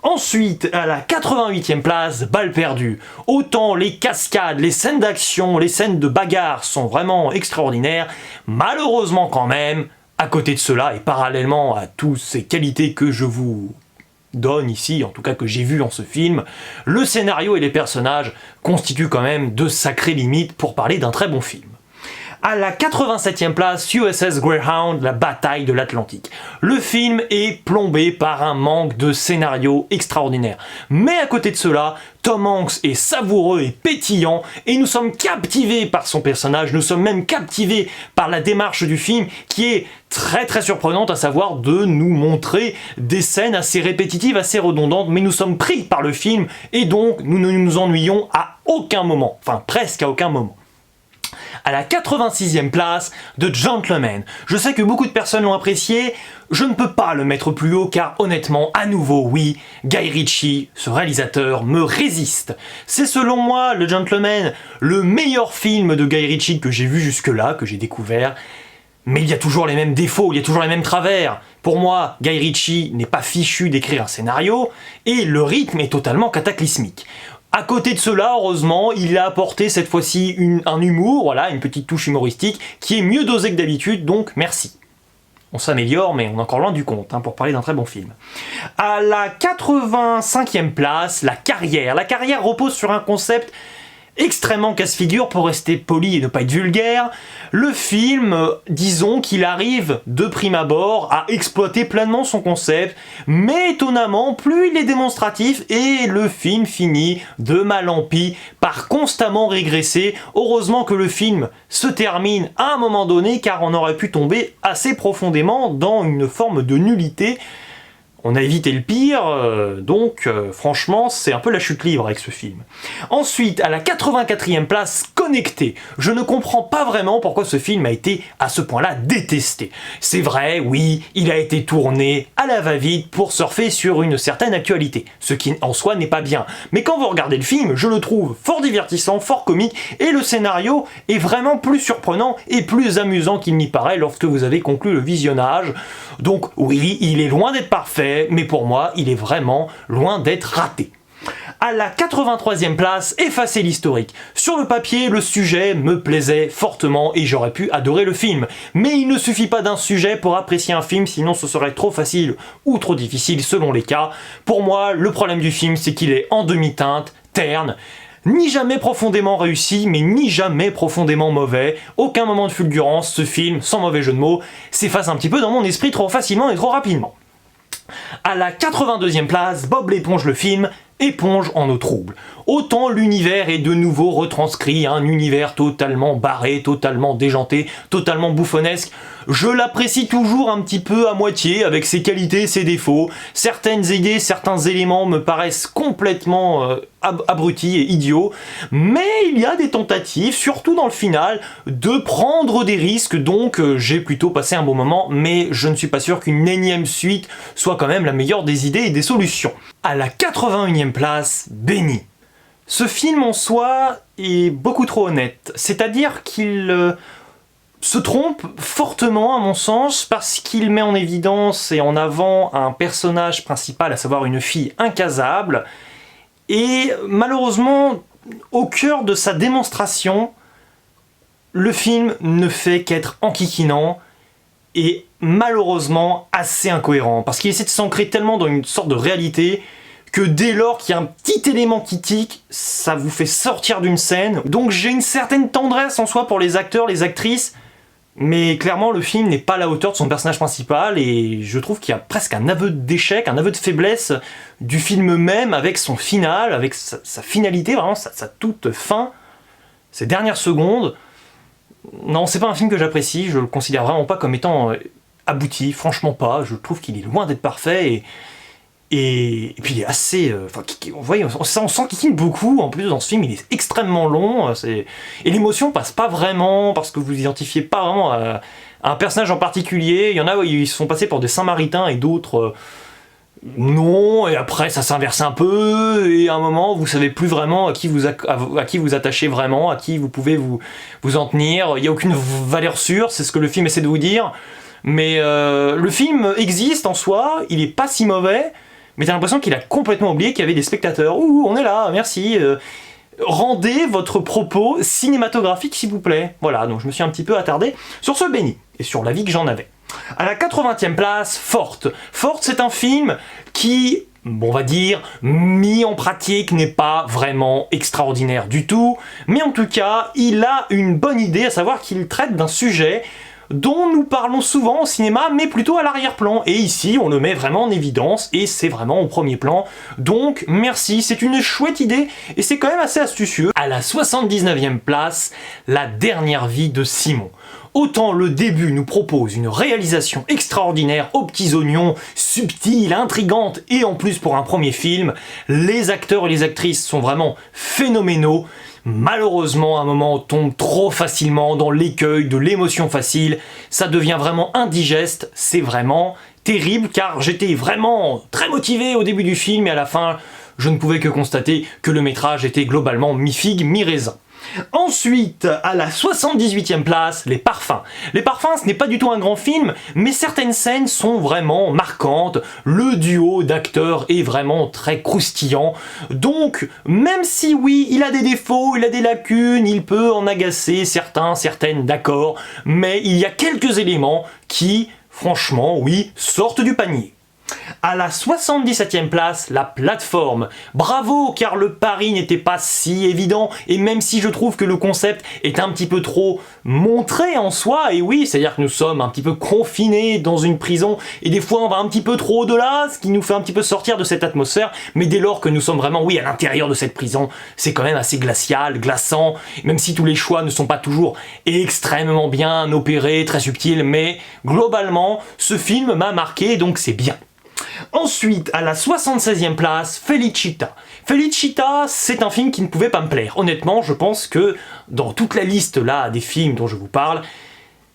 Ensuite, à la 88e place, Balle perdue. Autant les cascades, les scènes d'action, les scènes de bagarre sont vraiment extraordinaires, malheureusement quand même, à côté de cela, et parallèlement à toutes ces qualités que je vous donne ici, en tout cas que j'ai vu en ce film, le scénario et les personnages constituent quand même de sacrées limites pour parler d'un très bon film. À la 87e place, USS Greyhound, la bataille de l'Atlantique. Le film est plombé par un manque de scénario extraordinaire. Mais à côté de cela, Tom Hanks est savoureux et pétillant, et nous sommes captivés par son personnage, nous sommes même captivés par la démarche du film, qui est très surprenante, à savoir de nous montrer des scènes assez répétitives, assez redondantes, mais nous sommes pris par le film, et donc nous ne nous ennuyons à aucun moment, enfin presque à aucun moment. À la 86e place, The Gentleman. Je sais que beaucoup de personnes l'ont apprécié, je ne peux pas le mettre plus haut car honnêtement, à nouveau, oui, Guy Ritchie, ce réalisateur, me résiste. C'est selon moi, The Gentleman, le meilleur film de Guy Ritchie que j'ai vu jusque-là, que j'ai découvert. Mais il y a toujours les mêmes défauts, il y a toujours les mêmes travers. Pour moi, Guy Ritchie n'est pas fichu d'écrire un scénario, et le rythme est totalement cataclysmique. À côté de cela, heureusement, il a apporté cette fois-ci un humour, voilà, une petite touche humoristique, qui est mieux dosée que d'habitude, donc merci. On s'améliore, mais on est encore loin du compte, pour parler d'un très bon film. À la 85e place, La Carrière. La Carrière repose sur un concept extrêmement casse-figure, pour rester poli et ne pas être vulgaire. Le film, disons qu'il arrive de prime abord à exploiter pleinement son concept, mais étonnamment, plus il est démonstratif et le film finit de mal en pis par constamment régresser. Heureusement que le film se termine à un moment donné, car on aurait pu tomber assez profondément dans une forme de nullité. On a évité le pire, donc franchement c'est un peu la chute libre avec ce film. Ensuite, à la 84e place, Connecté. Je ne comprends pas vraiment pourquoi ce film a été à ce point-là détesté. C'est vrai, oui, il a été tourné à la va-vite pour surfer sur une certaine actualité, ce qui en soi n'est pas bien. Mais quand vous regardez le film, je le trouve fort divertissant, fort comique, et le scénario est vraiment plus surprenant et plus amusant qu'il n'y paraît lorsque vous avez conclu le visionnage. Donc oui, il est loin d'être parfait, mais pour moi, il est vraiment loin d'être raté. À la 83e place, Effacer l'historique. Sur le papier, le sujet me plaisait fortement et j'aurais pu adorer le film. Mais il ne suffit pas d'un sujet pour apprécier un film, sinon ce serait trop facile ou trop difficile selon les cas. Pour moi, le problème du film, c'est qu'il est en demi-teinte, terne, ni jamais profondément réussi, mais ni jamais profondément mauvais. Aucun moment de fulgurance, ce film, sans mauvais jeu de mots, s'efface un petit peu dans mon esprit trop facilement et trop rapidement. À la 82e place, Bob l'éponge le film, éponge en eau trouble. Autant l'univers est de nouveau retranscrit, un univers totalement barré, totalement déjanté, totalement bouffonnesque. Je l'apprécie toujours un petit peu à moitié, avec ses qualités et ses défauts. Certaines idées, certains éléments me paraissent complètement abrutis et idiots, mais il y a des tentatives, surtout dans le final, de prendre des risques, donc j'ai plutôt passé un bon moment, mais je ne suis pas sûr qu'une énième suite soit quand même la meilleure des idées et des solutions. À la 81e place, Béni. Ce film en soi est beaucoup trop honnête, c'est-à-dire qu'il se trompe fortement à mon sens parce qu'il met en évidence et en avant un personnage principal, à savoir une fille incasable, et malheureusement, au cœur de sa démonstration, le film ne fait qu'être enquiquinant et malheureusement assez incohérent, parce qu'il essaie de s'ancrer tellement dans une sorte de réalité que dès lors qu'il y a un petit élément qui tique, ça vous fait sortir d'une scène. Donc j'ai une certaine tendresse en soi pour les acteurs, les actrices, mais clairement le film n'est pas à la hauteur de son personnage principal et je trouve qu'il y a presque un aveu d'échec, un aveu de faiblesse du film même avec son final, avec sa finalité, vraiment sa toute fin, ses dernières secondes. Non, c'est pas un film que j'apprécie, je le considère vraiment pas comme étant abouti, franchement pas, je trouve qu'il est loin d'être parfait et puis il est assez... on sent qu'il quitte beaucoup, en plus dans ce film il est extrêmement long, et l'émotion passe pas vraiment, parce que vous identifiez pas vraiment à un personnage en particulier. Il y en a où ils sont passés pour des Samaritains et d'autres non, et après ça s'inverse un peu, et à un moment vous savez plus vraiment à qui vous attachez vraiment, à qui vous pouvez vous en tenir. Il n'y a aucune valeur sûre, c'est ce que le film essaie de vous dire, mais le film existe en soi, il est pas si mauvais, mais t'as l'impression qu'il a complètement oublié qu'il y avait des spectateurs. Ouh, on est là, merci. Rendez votre propos cinématographique s'il vous plaît. Voilà, donc je me suis un petit peu attardé sur ce Béni, et sur l'avis que j'en avais. À la 80e place, Forte. Forte, c'est un film qui, on va dire, mis en pratique, n'est pas vraiment extraordinaire du tout, mais en tout cas, il a une bonne idée, à savoir qu'il traite d'un sujet dont nous parlons souvent au cinéma, mais plutôt à l'arrière-plan. Et ici, on le met vraiment en évidence, et c'est vraiment au premier plan. Donc, merci, c'est une chouette idée, et c'est quand même assez astucieux. À la 79e place, La dernière vie de Simon. Autant le début nous propose une réalisation extraordinaire aux petits oignons, subtile, intrigante et en plus pour un premier film, les acteurs et les actrices sont vraiment phénoménaux. Malheureusement, à un moment, on tombe trop facilement dans l'écueil de l'émotion facile, ça devient vraiment indigeste, c'est vraiment terrible car j'étais vraiment très motivé au début du film et à la fin, je ne pouvais que constater que le métrage était globalement mi-figue, mi-raisin. Ensuite, à la 78e place, Les Parfums. Les Parfums, ce n'est pas du tout un grand film, mais certaines scènes sont vraiment marquantes. Le duo d'acteurs est vraiment très croustillant. Donc, même si oui, il a des défauts, il a des lacunes, il peut en agacer certains, certaines, d'accord, mais il y a quelques éléments qui, franchement, oui, sortent du panier. À la 77e place, La Plateforme. Bravo, car le pari n'était pas si évident, et même si je trouve que le concept est un petit peu trop montré en soi, et oui, c'est-à-dire que nous sommes un petit peu confinés dans une prison, et des fois on va un petit peu trop au-delà, ce qui nous fait un petit peu sortir de cette atmosphère, mais dès lors que nous sommes vraiment, oui, à l'intérieur de cette prison, c'est quand même assez glacial, glaçant, même si tous les choix ne sont pas toujours extrêmement bien opérés, très subtils, mais globalement, ce film m'a marqué, donc c'est bien. Ensuite, à la 76e place, Felicita. Felicita, c'est un film qui ne pouvait pas me plaire. Honnêtement, je pense que dans toute la liste là des films dont je vous parle,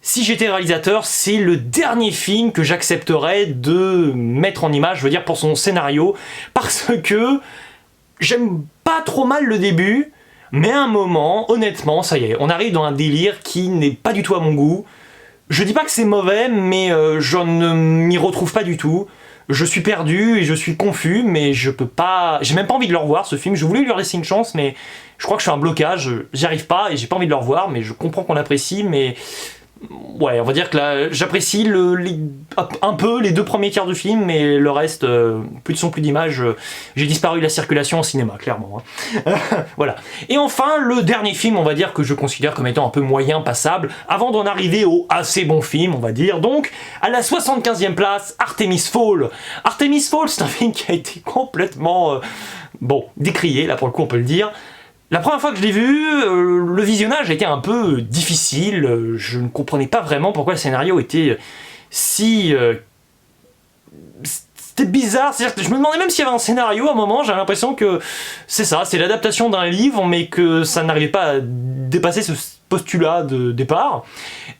si j'étais réalisateur, c'est le dernier film que j'accepterais de mettre en image, je veux dire pour son scénario, parce que j'aime pas trop mal le début, mais à un moment, honnêtement, ça y est, on arrive dans un délire qui n'est pas du tout à mon goût. Je dis pas que c'est mauvais, mais je ne m'y retrouve pas du tout. Je suis perdu et je suis confus, mais je peux pas... J'ai même pas envie de le revoir, ce film. Je voulais lui laisser une chance, mais je crois que je suis un blocage. J'y arrive pas et j'ai pas envie de le revoir, mais je comprends qu'on l'apprécie, mais... Ouais, on va dire que là, j'apprécie un peu les 2 premiers tiers du film, mais le reste, plus de son, plus d'image, j'ai disparu de la circulation au cinéma, clairement. Hein. Voilà. Et enfin, le dernier film, on va dire, que je considère comme étant un peu moyen, passable, avant d'en arriver au assez bon film, on va dire. Donc, à la 75e place, Artemis Fowl. Artemis Fowl, c'est un film qui a été complètement, décrié, là pour le coup on peut le dire. La première fois que je l'ai vu, le visionnage a été un peu difficile, je ne comprenais pas vraiment pourquoi le scénario était si... C'était bizarre, c'est-à-dire que je me demandais même s'il y avait un scénario à un moment, j'avais l'impression que c'est ça, c'est l'adaptation d'un livre, mais que ça n'arrivait pas à dépasser ce postulat de départ.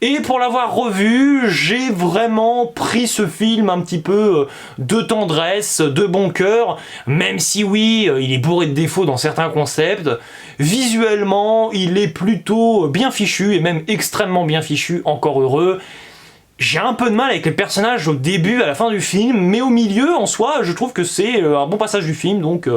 Et pour l'avoir revu, j'ai vraiment pris ce film un petit peu de tendresse, de bon cœur, même si oui, il est bourré de défauts dans certains concepts. Visuellement, il est plutôt bien fichu, et même extrêmement bien fichu, encore heureux. J'ai un peu de mal avec les personnages au début, à la fin du film, mais au milieu, en soi, je trouve que c'est un bon passage du film, donc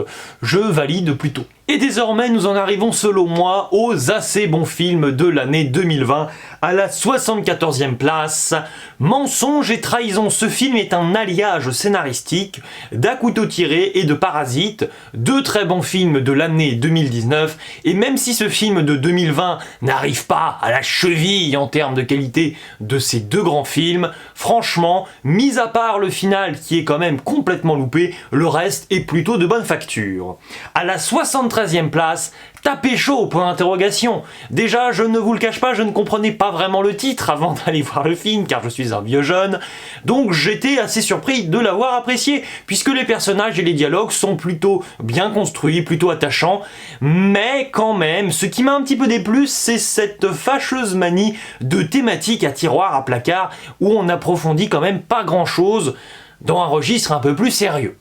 je valide plutôt. Et désormais, nous en arrivons, selon moi, aux assez bons films de l'année 2020, à la 74e place. Mensonge et trahison, ce film est un alliage scénaristique d'À couteau tiré et de Parasite, 2 très bons films de l'année 2019, et même si ce film de 2020 n'arrive pas à la cheville en termes de qualité de ces 2 grands films, franchement, mis à part le final qui est quand même complètement loupé, le reste est plutôt de bonne facture. À la 73e place, Tapez chaud, point d'interrogation. Déjà, je ne vous le cache pas, je ne comprenais pas vraiment le titre avant d'aller voir le film, car je suis un vieux jeune, donc j'étais assez surpris de l'avoir apprécié, puisque les personnages et les dialogues sont plutôt bien construits, plutôt attachants, mais quand même, ce qui m'a un petit peu déplu, c'est cette fâcheuse manie de thématique à tiroir, à placard, où on n'approfondit quand même pas grand-chose dans un registre un peu plus sérieux.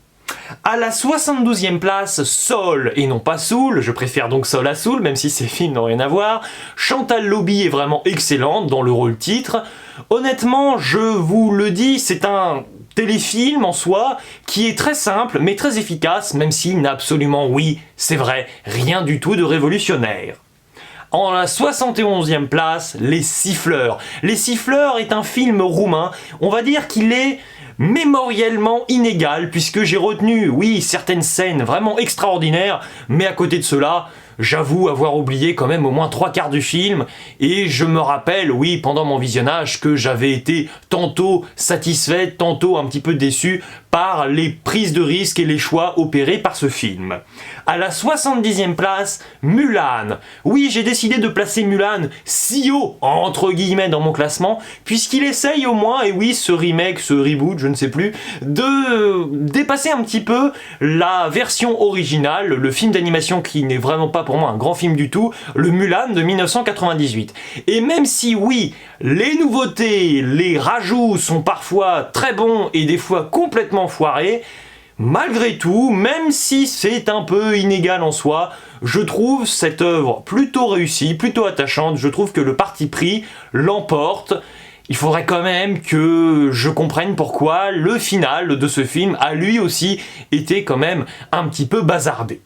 À la 72e place, Soul et non pas Soul, je préfère donc Soul à Soul, même si ces films n'ont rien à voir. Chantal Lobby est vraiment excellente dans le rôle titre. Honnêtement, je vous le dis, c'est un téléfilm en soi qui est très simple mais très efficace, même s'il n'a absolument, oui, c'est vrai, rien du tout de révolutionnaire. En la 71e place, Les Siffleurs. Les Siffleurs est un film roumain, on va dire qu'il est mémoriellement inégal, puisque j'ai retenu, oui, certaines scènes vraiment extraordinaires, mais à côté de cela, j'avoue avoir oublié quand même au moins 3/4 du film, et je me rappelle, oui, pendant mon visionnage, que j'avais été tantôt satisfait, tantôt un petit peu déçu par les prises de risques et les choix opérés par ce film. À la 70e place, Mulan. Oui, j'ai décidé de placer Mulan si haut, entre guillemets, dans mon classement, puisqu'il essaye au moins, et oui, ce remake, ce reboot, je ne sais plus, de dépasser un petit peu la version originale, le film d'animation qui n'est vraiment pas pour moi un grand film du tout, le Mulan de 1998. Et même si, oui, les nouveautés, les rajouts sont parfois très bons et des fois complètement foirés, malgré tout, même si c'est un peu inégal en soi, je trouve cette œuvre plutôt réussie, plutôt attachante. Je trouve que le parti pris l'emporte. Il faudrait quand même que je comprenne pourquoi le final de ce film a lui aussi été quand même un petit peu bazardé.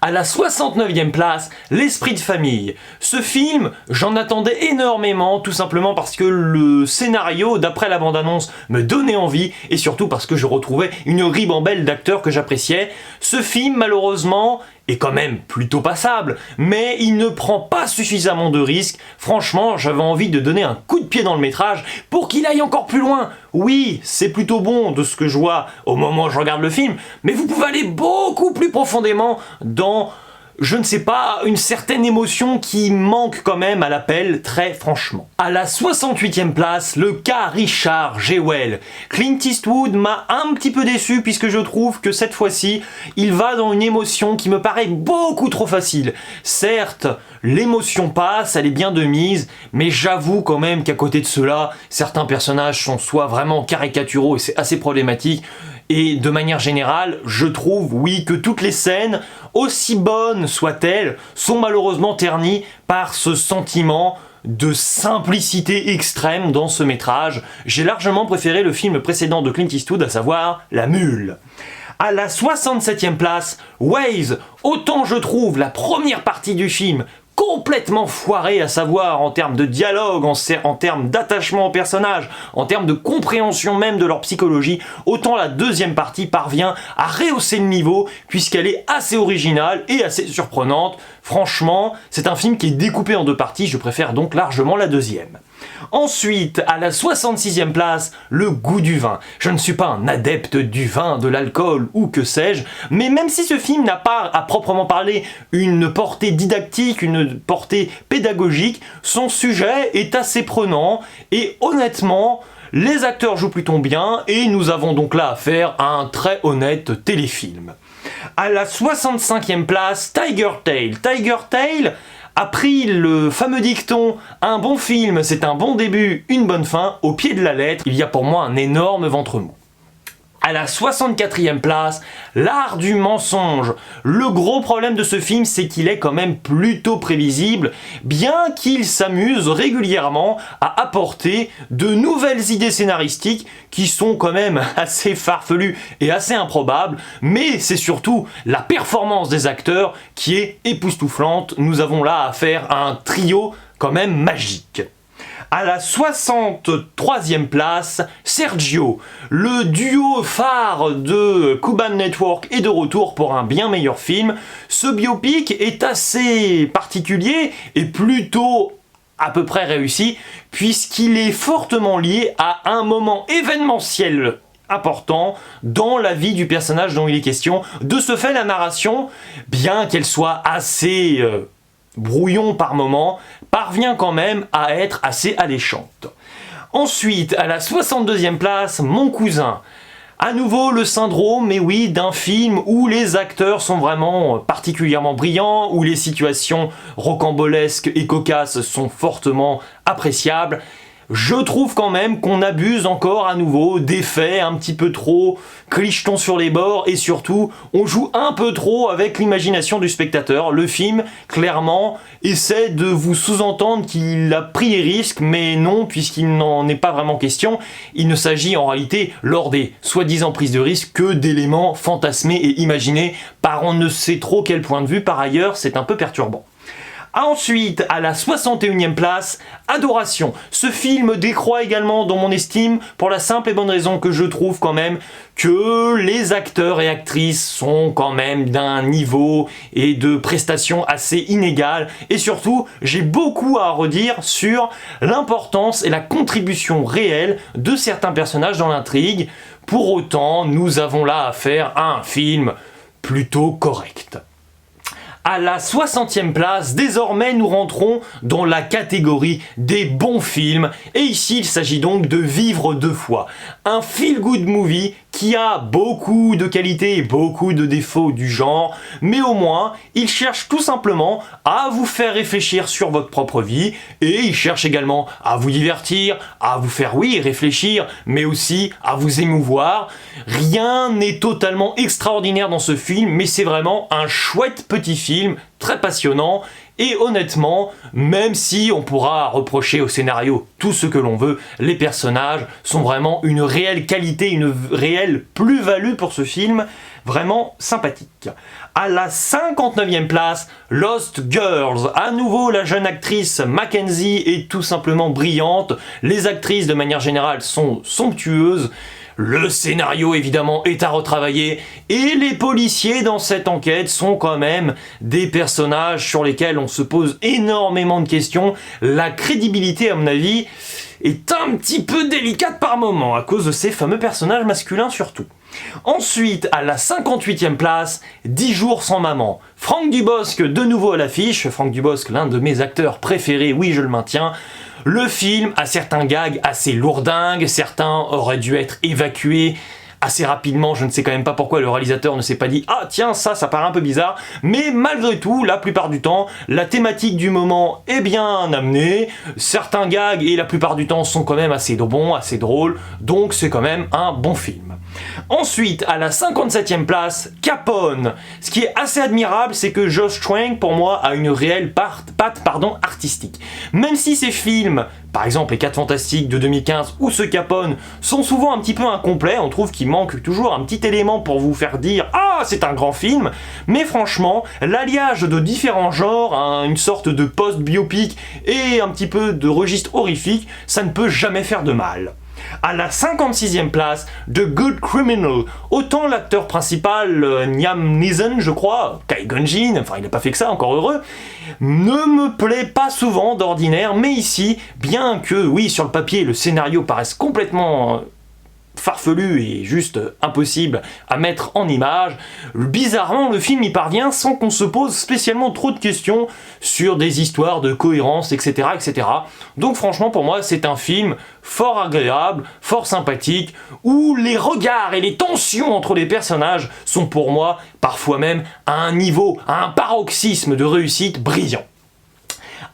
À la 69e place, L'Esprit de famille. Ce film, j'en attendais énormément, tout simplement parce que le scénario, d'après la bande-annonce, me donnait envie, et surtout parce que je retrouvais une ribambelle d'acteurs que j'appréciais. Ce film, malheureusement, est quand même plutôt passable, mais il ne prend pas suffisamment de risques. Franchement, j'avais envie de donner un coup de pied dans le métrage pour qu'il aille encore plus loin. Oui, c'est plutôt bon de ce que je vois au moment où je regarde le film, mais vous pouvez aller beaucoup plus profondément dans, je ne sais pas, une certaine émotion qui manque quand même à l'appel, très franchement. À la 68e place, le cas Richard Jewell. Clint Eastwood m'a un petit peu déçu puisque je trouve que cette fois-ci, il va dans une émotion qui me paraît beaucoup trop facile. Certes, l'émotion passe, elle est bien de mise, mais j'avoue quand même qu'à côté de cela, certains personnages sont soit vraiment caricaturaux et c'est assez problématique, et de manière générale, je trouve, oui, que toutes les scènes, aussi bonnes soient-elles, sont malheureusement ternies par ce sentiment de simplicité extrême dans ce métrage. J'ai largement préféré le film précédent de Clint Eastwood, à savoir La Mule. À la 67e place, Waze. Autant je trouve la première partie du film complètement foiré, à savoir en termes de dialogue, en termes d'attachement aux personnages, en termes de compréhension même de leur psychologie, autant la deuxième partie parvient à rehausser le niveau puisqu'elle est assez originale et assez surprenante. Franchement, c'est un film qui est découpé en deux parties, je préfère donc largement la deuxième. Ensuite, à la 66e place, le goût du vin. Je ne suis pas un adepte du vin, de l'alcool ou que sais-je, mais même si ce film n'a pas à proprement parler une portée didactique, une portée pédagogique, son sujet est assez prenant et honnêtement, les acteurs jouent plutôt bien et nous avons donc là affaire à un très honnête téléfilm. À la 65e place, Tiger Tail. Tiger Tail a pris le fameux dicton « Un bon film, c'est un bon début, une bonne fin » au pied de la lettre. Il y a pour moi un énorme ventre mou. À la 64e place, L'Art du mensonge. Le gros problème de ce film, c'est qu'il est quand même plutôt prévisible, bien qu'il s'amuse régulièrement à apporter de nouvelles idées scénaristiques qui sont quand même assez farfelues et assez improbables, mais c'est surtout la performance des acteurs qui est époustouflante. Nous avons là affaire à un trio quand même magique. À la 63e place, Sergio. Le duo phare de Cuban Network est de retour pour un bien meilleur film. Ce biopic est assez particulier et plutôt à peu près réussi puisqu'il est fortement lié à un moment événementiel important dans la vie du personnage dont il est question. De ce fait, la narration, bien qu'elle soit assez brouillon par moment, parvient quand même à être assez alléchante. Ensuite, à la 62e place, Mon cousin. À nouveau le syndrome, mais oui, d'un film où les acteurs sont vraiment particulièrement brillants, où les situations rocambolesques et cocasses sont fortement appréciables. Je trouve quand même qu'on abuse encore à nouveau d'effets un petit peu trop clichetons sur les bords et surtout on joue un peu trop avec l'imagination du spectateur. Le film, clairement, essaie de vous sous-entendre qu'il a pris des risques, mais non, puisqu'il n'en est pas vraiment question. Il ne s'agit en réalité, lors des soi-disant prises de risques, que d'éléments fantasmés et imaginés par on ne sait trop quel point de vue. Par ailleurs, c'est un peu perturbant. Ensuite, à la 61e place, Adoration. Ce film décroît également dans mon estime pour la simple et bonne raison que je trouve quand même que les acteurs et actrices sont quand même d'un niveau et de prestations assez inégal. Et surtout, j'ai beaucoup à redire sur l'importance et la contribution réelle de certains personnages dans l'intrigue. Pour autant, nous avons là affaire à un film plutôt correct. À la 60e place, désormais nous rentrons dans la catégorie des bons films, et ici il s'agit donc de Vivre deux fois, un feel-good movie qui a beaucoup de qualités et beaucoup de défauts du genre, mais au moins il cherche tout simplement à vous faire réfléchir sur votre propre vie, et il cherche également à vous divertir, à vous faire réfléchir, mais aussi à vous émouvoir. Rien n'est totalement extraordinaire dans ce film, mais c'est vraiment un chouette petit film, très passionnant, et honnêtement, même si on pourra reprocher au scénario tout ce que l'on veut, les personnages sont vraiment une réelle qualité, une réelle plus-value pour ce film, vraiment sympathique. À la 59e place, Lost Girls. À nouveau, la jeune actrice Mackenzie est tout simplement brillante, les actrices de manière générale sont somptueuses, le scénario évidemment est à retravailler et les policiers dans cette enquête sont quand même des personnages sur lesquels on se pose énormément de questions. La crédibilité à mon avis est un petit peu délicate par moment à cause de ces fameux personnages masculins surtout. Ensuite, à la 58e place, 10 jours sans maman. Franck Dubosc de nouveau à l'affiche, Franck Dubosc l'un de mes acteurs préférés, oui je le maintiens. Le film a certains gags assez lourdingues, certains auraient dû être évacués assez rapidement, je ne sais quand même pas pourquoi le réalisateur ne s'est pas dit « Ah tiens, ça paraît un peu bizarre », mais malgré tout, la plupart du temps, la thématique du moment est bien amenée, certains gags et la plupart du temps sont quand même assez bons, assez drôles, donc c'est quand même un bon film. Ensuite, à la 57e place, Capone. Ce qui est assez admirable, c'est que Josh Trank, pour moi, a une réelle patte artistique. Même si ces films, par exemple les 4 Fantastiques de 2015 ou ce Capone, sont souvent un petit peu incomplets, on trouve qu'il manque toujours un petit élément pour vous faire dire « Ah, c'est un grand film !» Mais franchement, l'alliage de différents genres, une sorte de post-biopic et un petit peu de registre horrifique, ça ne peut jamais faire de mal. À la 56e place, The Good Criminal. Autant l'acteur principal, Liam Neeson, je crois, Qui-Gon Jinn, enfin il n'a pas fait que ça, encore heureux, ne me plaît pas souvent d'ordinaire, mais ici, bien que, oui, sur le papier, le scénario paraisse complètement farfelu et juste impossible à mettre en image, bizarrement le film y parvient sans qu'on se pose spécialement trop de questions sur des histoires de cohérence, etc. etc. Donc franchement pour moi c'est un film fort agréable, fort sympathique, où les regards et les tensions entre les personnages sont pour moi parfois même à un niveau, à un paroxysme de réussite brillant.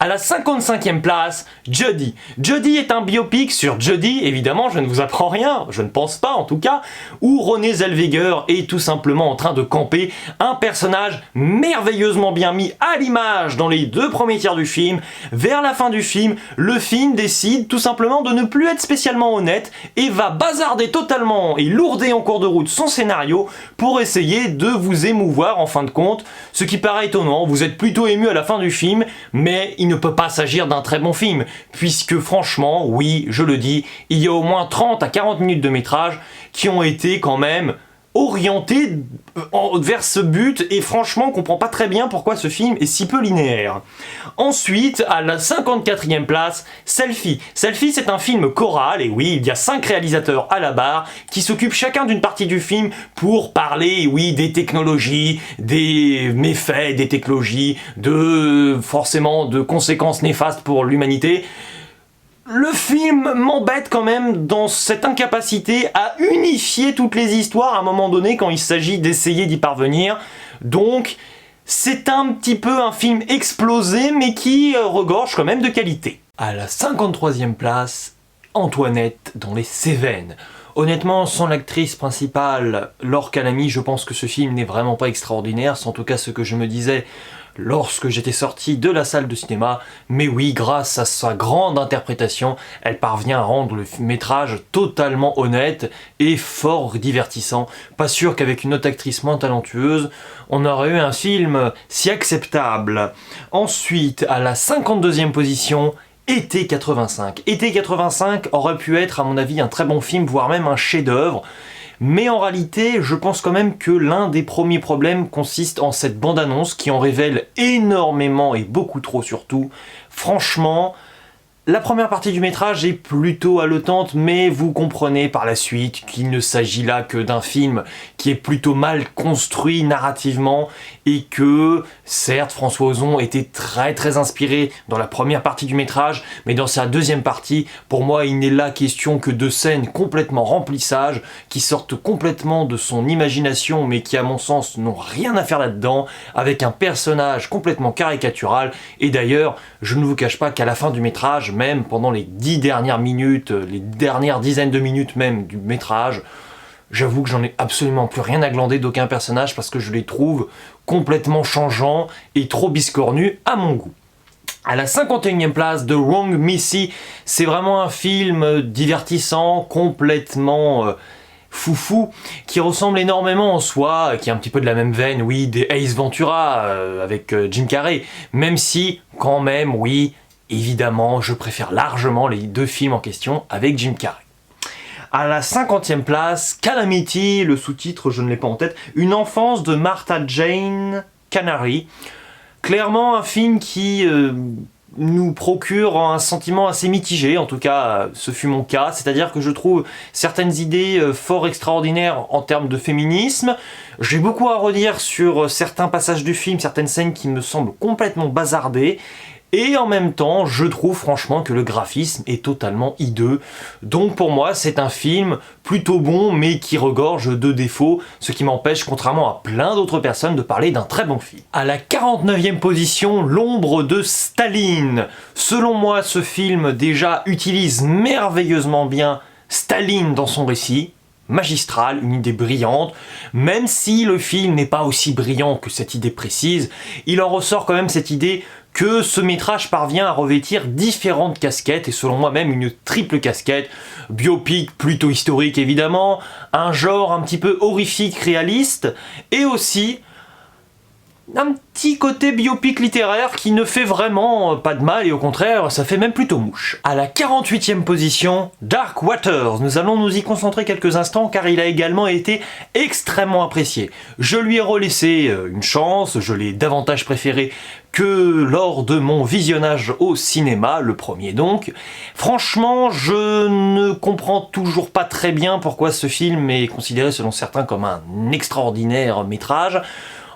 À la 55e place, Judy. Judy est un biopic sur Judy, évidemment, je ne vous apprends rien, je ne pense pas en tout cas, où Renée Zellweger est tout simplement en train de camper un personnage merveilleusement bien mis à l'image dans les 2 premiers tiers du film. Vers la fin du film, le film décide tout simplement de ne plus être spécialement honnête et va bazarder totalement et lourder en cours de route son scénario pour essayer de vous émouvoir en fin de compte, ce qui paraît étonnant, vous êtes plutôt ému à la fin du film, mais il ne peut pas s'agir d'un très bon film, puisque franchement, oui, je le dis, il y a au moins 30 à 40 minutes de métrage qui ont été quand même orientés vers ce but, et franchement on comprend pas très bien pourquoi ce film est si peu linéaire. Ensuite, à la 54e place, Selfie. Selfie c'est un film choral, et oui, il y a 5 réalisateurs à la barre qui s'occupent chacun d'une partie du film pour parler, oui, des technologies, des méfaits des technologies, forcément de conséquences néfastes pour l'humanité. Le film m'embête quand même dans cette incapacité à unifier toutes les histoires à un moment donné quand il s'agit d'essayer d'y parvenir. Donc, c'est un petit peu un film explosé mais qui regorge quand même de qualité. À la 53e place, Antoinette dans les Cévennes. Honnêtement, sans l'actrice principale, Laure Calamy, je pense que ce film n'est vraiment pas extraordinaire, c'est en tout cas ce que je me disais lorsque j'étais sorti de la salle de cinéma, mais oui, grâce à sa grande interprétation, elle parvient à rendre le métrage totalement honnête et fort divertissant. Pas sûr qu'avec une autre actrice moins talentueuse, on aurait eu un film si acceptable. Ensuite, à la 52e position, Été 85. Été 85 aurait pu être, à mon avis, un très bon film, voire même un chef-d'œuvre. Mais en réalité, je pense quand même que l'un des premiers problèmes consiste en cette bande-annonce qui en révèle énormément et beaucoup trop surtout. Franchement, la première partie du métrage est plutôt haletante, mais vous comprenez par la suite qu'il ne s'agit là que d'un film qui est plutôt mal construit narrativement et que, certes, François Ozon était très inspiré dans la première partie du métrage, mais dans sa deuxième partie, pour moi, il n'est là question que de scènes complètement remplissages, qui sortent complètement de son imagination, mais qui, à mon sens, n'ont rien à faire là-dedans, avec un personnage complètement caricatural, et d'ailleurs, je ne vous cache pas qu'à la fin du métrage, même pendant les 10 dernières minutes, les dernières dizaines de minutes même du métrage, j'avoue que j'en ai absolument plus rien à glander d'aucun personnage parce que je les trouve complètement changeants et trop biscornus à mon goût. À la 51e place, The Wrong Missy, c'est vraiment un film divertissant, complètement foufou, qui ressemble énormément en soi, qui est un petit peu de la même veine, oui, des Ace Ventura avec Jim Carrey, même si, quand même, oui, évidemment, je préfère largement les deux films en question avec Jim Carrey. À la 50e place, Calamity, le sous-titre, je ne l'ai pas en tête, une enfance de Martha Jane Canary. Clairement un film qui nous procure un sentiment assez mitigé, en tout cas ce fut mon cas, c'est-à-dire que je trouve certaines idées fort extraordinaires en termes de féminisme. J'ai beaucoup à redire sur certains passages du film, certaines scènes qui me semblent complètement bazardées. Et en même temps, je trouve franchement que le graphisme est totalement hideux. Donc pour moi, c'est un film plutôt bon, mais qui regorge de défauts, ce qui m'empêche, contrairement à plein d'autres personnes, de parler d'un très bon film. À la 49e position, L'ombre de Staline. Selon moi, ce film déjà utilise merveilleusement bien Staline dans son récit. Magistral, une idée brillante, même si le film n'est pas aussi brillant que cette idée précise, il en ressort quand même cette idée que ce métrage parvient à revêtir différentes casquettes, et selon moi même une triple casquette, biopic plutôt historique évidemment, un genre un petit peu horrifique réaliste, et aussi un petit côté biopic littéraire qui ne fait vraiment pas de mal et au contraire ça fait même plutôt mouche. À la 48e position, Dark Waters. Nous allons nous y concentrer quelques instants car il a également été extrêmement apprécié. Je lui ai relaissé une chance, je l'ai davantage préféré que lors de mon visionnage au cinéma, le premier donc. Franchement, je ne comprends toujours pas très bien pourquoi ce film est considéré selon certains comme un extraordinaire métrage.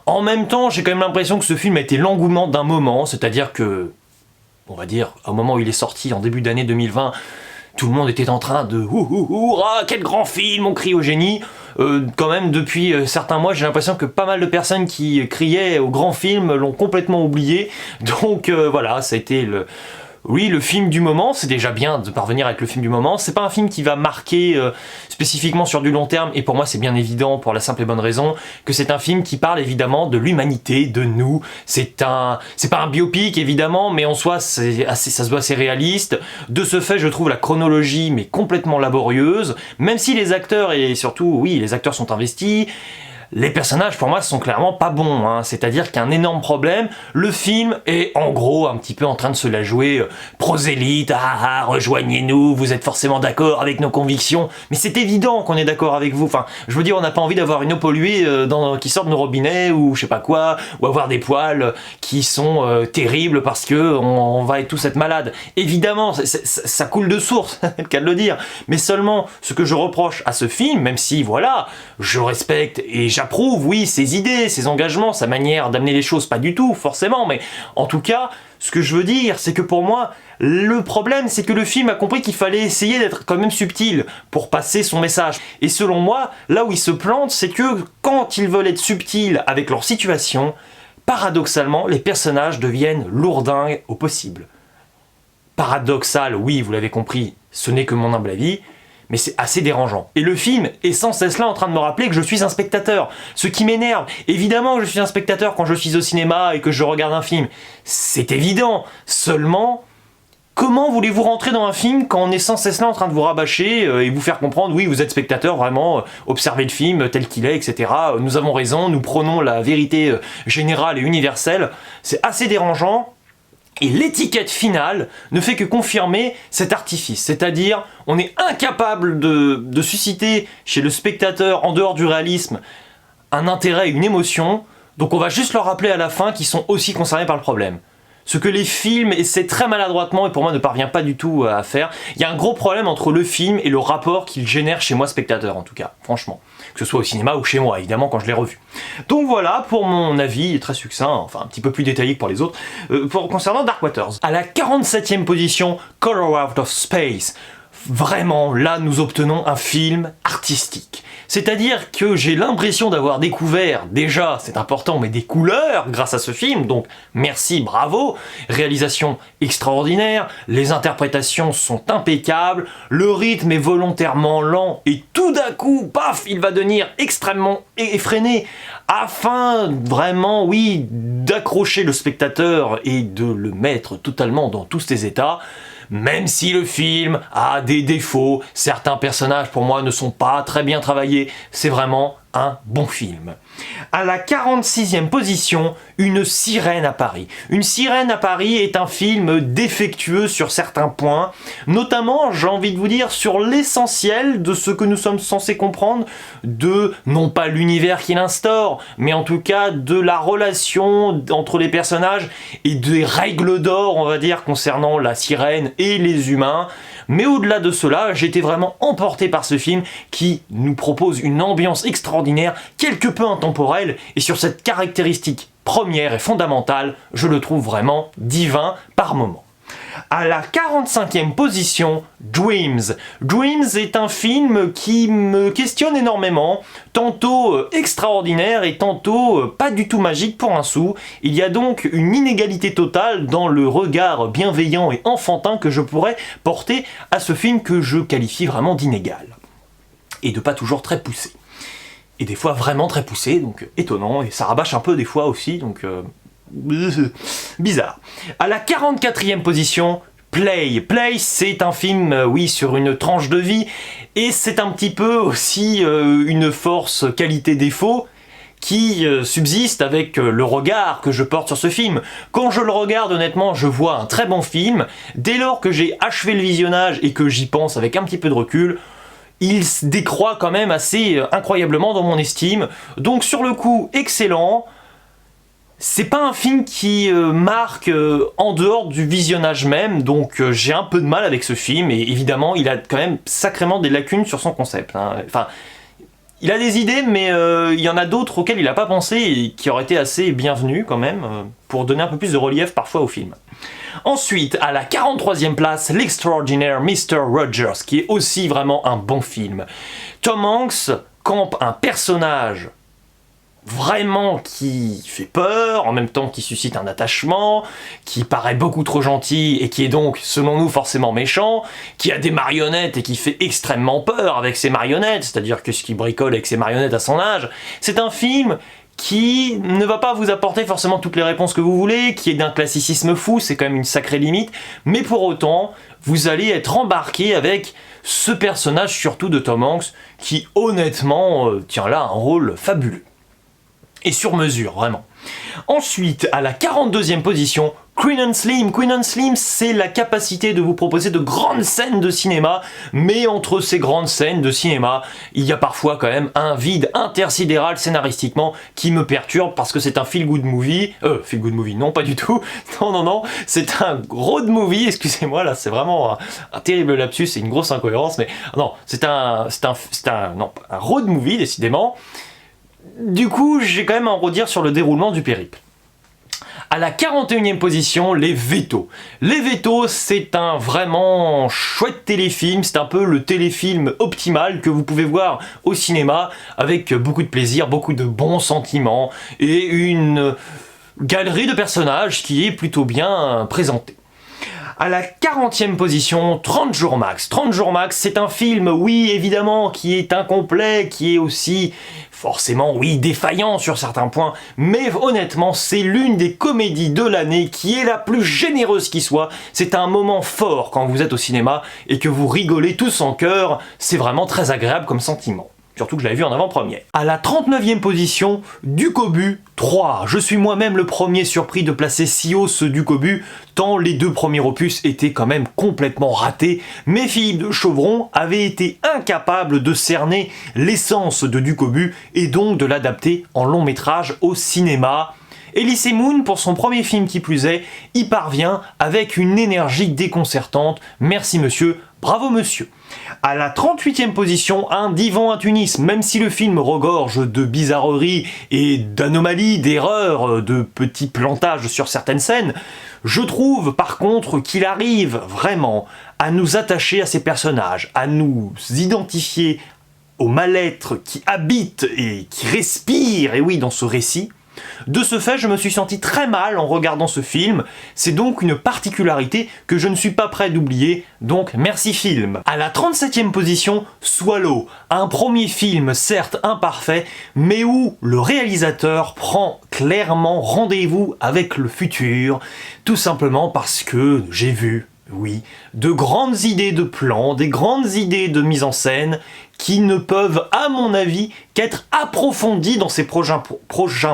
En même temps, j'ai quand même l'impression que ce film a été l'engouement d'un moment, c'est-à-dire que, on va dire, au moment où il est sorti en début d'année 2020, tout le monde était en train de ah, quel grand film, on crie au génie. Quand même, depuis certains mois, j'ai l'impression que pas mal de personnes qui criaient au grand film l'ont complètement oublié. Donc voilà, ça a été oui, le film du moment, c'est déjà bien de parvenir avec le film du moment. C'est pas un film qui va marquer spécifiquement sur du long terme, et pour moi c'est bien évident pour la simple et bonne raison que c'est un film qui parle évidemment de l'humanité, de nous. C'est pas un biopic évidemment, mais en soi ça se voit assez réaliste. De ce fait, je trouve la chronologie mais complètement laborieuse, même si les acteurs, et surtout, oui, les acteurs sont investis. Les personnages, pour moi, sont clairement pas bons, hein. C'est-à-dire qu'il y a un énorme problème. Le film est, en gros, un petit peu en train de se la jouer prosélyte, rejoignez-nous, vous êtes forcément d'accord avec nos convictions. Mais c'est évident qu'on est d'accord avec vous. Enfin, je veux dire, on n'a pas envie d'avoir une eau polluée qui sort de nos robinets, ou je sais pas quoi, ou avoir des poils qui sont terribles parce que on va tous être malades. Évidemment, ça coule de source, c'est le cas de le dire. Mais seulement, ce que je reproche à ce film, même si, voilà, je respecte et j'approuve, oui, ses idées, ses engagements, sa manière d'amener les choses, pas du tout, forcément, mais en tout cas, ce que je veux dire, c'est que pour moi, le problème, c'est que le film a compris qu'il fallait essayer d'être quand même subtil pour passer son message. Et selon moi, là où ils se plantent, c'est que quand ils veulent être subtils avec leur situation, paradoxalement, les personnages deviennent lourdingues au possible. Paradoxal, oui, vous l'avez compris, ce n'est que mon humble avis, mais c'est assez dérangeant. Et le film est sans cesse là en train de me rappeler que je suis un spectateur. Ce qui m'énerve, évidemment que je suis un spectateur quand je suis au cinéma et que je regarde un film. C'est évident. Seulement, comment voulez-vous rentrer dans un film quand on est sans cesse là en train de vous rabâcher et vous faire comprendre, oui, vous êtes spectateur, vraiment, observez le film tel qu'il est, etc. Nous avons raison, nous prenons la vérité générale et universelle. C'est assez dérangeant. Et l'étiquette finale ne fait que confirmer cet artifice, c'est-à-dire on est incapable de susciter chez le spectateur, en dehors du réalisme, un intérêt, une émotion, donc on va juste leur rappeler à la fin qu'ils sont aussi concernés par le problème. Ce que les films essaient très maladroitement et pour moi ne parvient pas du tout à faire. Il y a un gros problème entre le film et le rapport qu'il génère chez moi spectateur en tout cas, franchement. Que ce soit au cinéma ou chez moi évidemment quand je l'ai revu. Donc voilà pour mon avis très succinct, enfin un petit peu plus détaillé que pour les autres, concernant Dark Waters. À la 47e position, Color Out of Space. Vraiment, là, nous obtenons un film artistique. C'est-à-dire que j'ai l'impression d'avoir découvert, déjà, c'est important, mais des couleurs grâce à ce film, donc merci, bravo, réalisation extraordinaire, les interprétations sont impeccables, le rythme est volontairement lent, et tout d'un coup, paf, il va devenir extrêmement effréné, afin vraiment, oui, d'accrocher le spectateur et de le mettre totalement dans tous ses états. Même si le film a des défauts, certains personnages pour moi ne sont pas très bien travaillés, c'est vraiment un bon film. À la 46e position, Une sirène à Paris. Une sirène à Paris est un film défectueux sur certains points, notamment, j'ai envie de vous dire, sur l'essentiel de ce que nous sommes censés comprendre de, non pas l'univers qu'il instaure, mais en tout cas de la relation entre les personnages et des règles d'or, on va dire, concernant la sirène et les humains. Mais au-delà de cela, j'ai été vraiment emporté par ce film qui nous propose une ambiance extraordinaire, quelque peu intemporelle, et sur cette caractéristique première et fondamentale, je le trouve vraiment divin par moments. À la 45e position, Dreams. Dreams est un film qui me questionne énormément, tantôt extraordinaire et tantôt pas du tout magique pour un sou. Il y a donc une inégalité totale dans le regard bienveillant et enfantin que je pourrais porter à ce film que je qualifie vraiment d'inégal. Et de pas toujours très poussé. Et des fois vraiment très poussé, donc étonnant, et ça rabâche un peu des fois aussi, donc bizarre. À la 44e position, Play. Play, c'est un film, oui, sur une tranche de vie, et c'est un petit peu aussi une force qualité-défaut qui subsiste avec le regard que je porte sur ce film. Quand je le regarde, honnêtement, je vois un très bon film. Dès lors que j'ai achevé le visionnage et que j'y pense avec un petit peu de recul, il se décroît quand même assez incroyablement dans mon estime. Donc sur le coup, excellent. C'est pas un film qui marque en dehors du visionnage même, donc j'ai un peu de mal avec ce film, et évidemment il a quand même sacrément des lacunes sur son concept. Hein. Enfin, il a des idées, mais il y en a d'autres auxquelles il n'a pas pensé et qui auraient été assez bienvenues quand même, pour donner un peu plus de relief parfois au film. Ensuite, à la 43e place, L'Extraordinaire Mr. Rogers, qui est aussi vraiment un bon film. Tom Hanks campe un personnage vraiment qui fait peur, en même temps qui suscite un attachement, qui paraît beaucoup trop gentil et qui est donc, selon nous, forcément méchant, qui a des marionnettes et qui fait extrêmement peur avec ses marionnettes, c'est-à-dire que ce qu'il bricole avec ses marionnettes à son âge. C'est un film qui ne va pas vous apporter forcément toutes les réponses que vous voulez, qui est d'un classicisme fou, c'est quand même une sacrée limite, mais pour autant, vous allez être embarqué avec ce personnage, surtout de Tom Hanks, qui honnêtement tient là un rôle fabuleux. Et sur mesure, vraiment. Ensuite, à la 42e position, Queen & Slim. Queen & Slim, c'est la capacité de vous proposer de grandes scènes de cinéma, mais entre ces grandes scènes de cinéma, il y a parfois quand même un vide intersidéral scénaristiquement qui me perturbe parce que c'est un feel-good movie. Feel-good movie, non, pas du tout. Non, c'est un road movie, excusez-moi, là, c'est vraiment un terrible lapsus, c'est une grosse incohérence, mais non, c'est un road movie, décidément. Du coup, j'ai quand même à en redire sur le déroulement du périple. À la 41e position, Les Vétos. Les Vétos, c'est un vraiment chouette téléfilm, c'est un peu le téléfilm optimal que vous pouvez voir au cinéma, avec beaucoup de plaisir, beaucoup de bons sentiments, et une galerie de personnages qui est plutôt bien présentée. À la 40e position, 30 jours max. 30 jours max, c'est un film, oui, évidemment, qui est incomplet, qui est aussi, forcément, oui, défaillant sur certains points, mais honnêtement, c'est l'une des comédies de l'année qui est la plus généreuse qui soit. C'est un moment fort quand vous êtes au cinéma et que vous rigolez tous en chœur, c'est vraiment très agréable comme sentiment. Surtout que je l'avais vu en avant-première. À la 39e position, Ducobu 3. Je suis moi-même le premier surpris de placer si haut ce Ducobu, tant les deux premiers opus étaient quand même complètement ratés, mais Philippe de Chauvron avait été incapable de cerner l'essence de Ducobu et donc de l'adapter en long métrage au cinéma. Elie Moon, pour son premier film qui plus est, y parvient avec une énergie déconcertante. Merci monsieur, bravo monsieur. À la 38e position, un divan à Tunis. Même si le film regorge de bizarreries et d'anomalies, d'erreurs, de petits plantages sur certaines scènes, je trouve par contre qu'il arrive vraiment à nous attacher à ces personnages, à nous identifier au mal-être qui habite et qui respire, et oui, dans ce récit. De ce fait, je me suis senti très mal en regardant ce film, c'est donc une particularité que je ne suis pas prêt d'oublier, donc merci film. À la 37e position, Swallow, un premier film certes imparfait, mais où le réalisateur prend clairement rendez-vous avec le futur, tout simplement parce que j'ai vu, oui, de grandes idées de plans, des grandes idées de mise en scène qui ne peuvent, à mon avis, qu'être approfondies dans ces prochains projets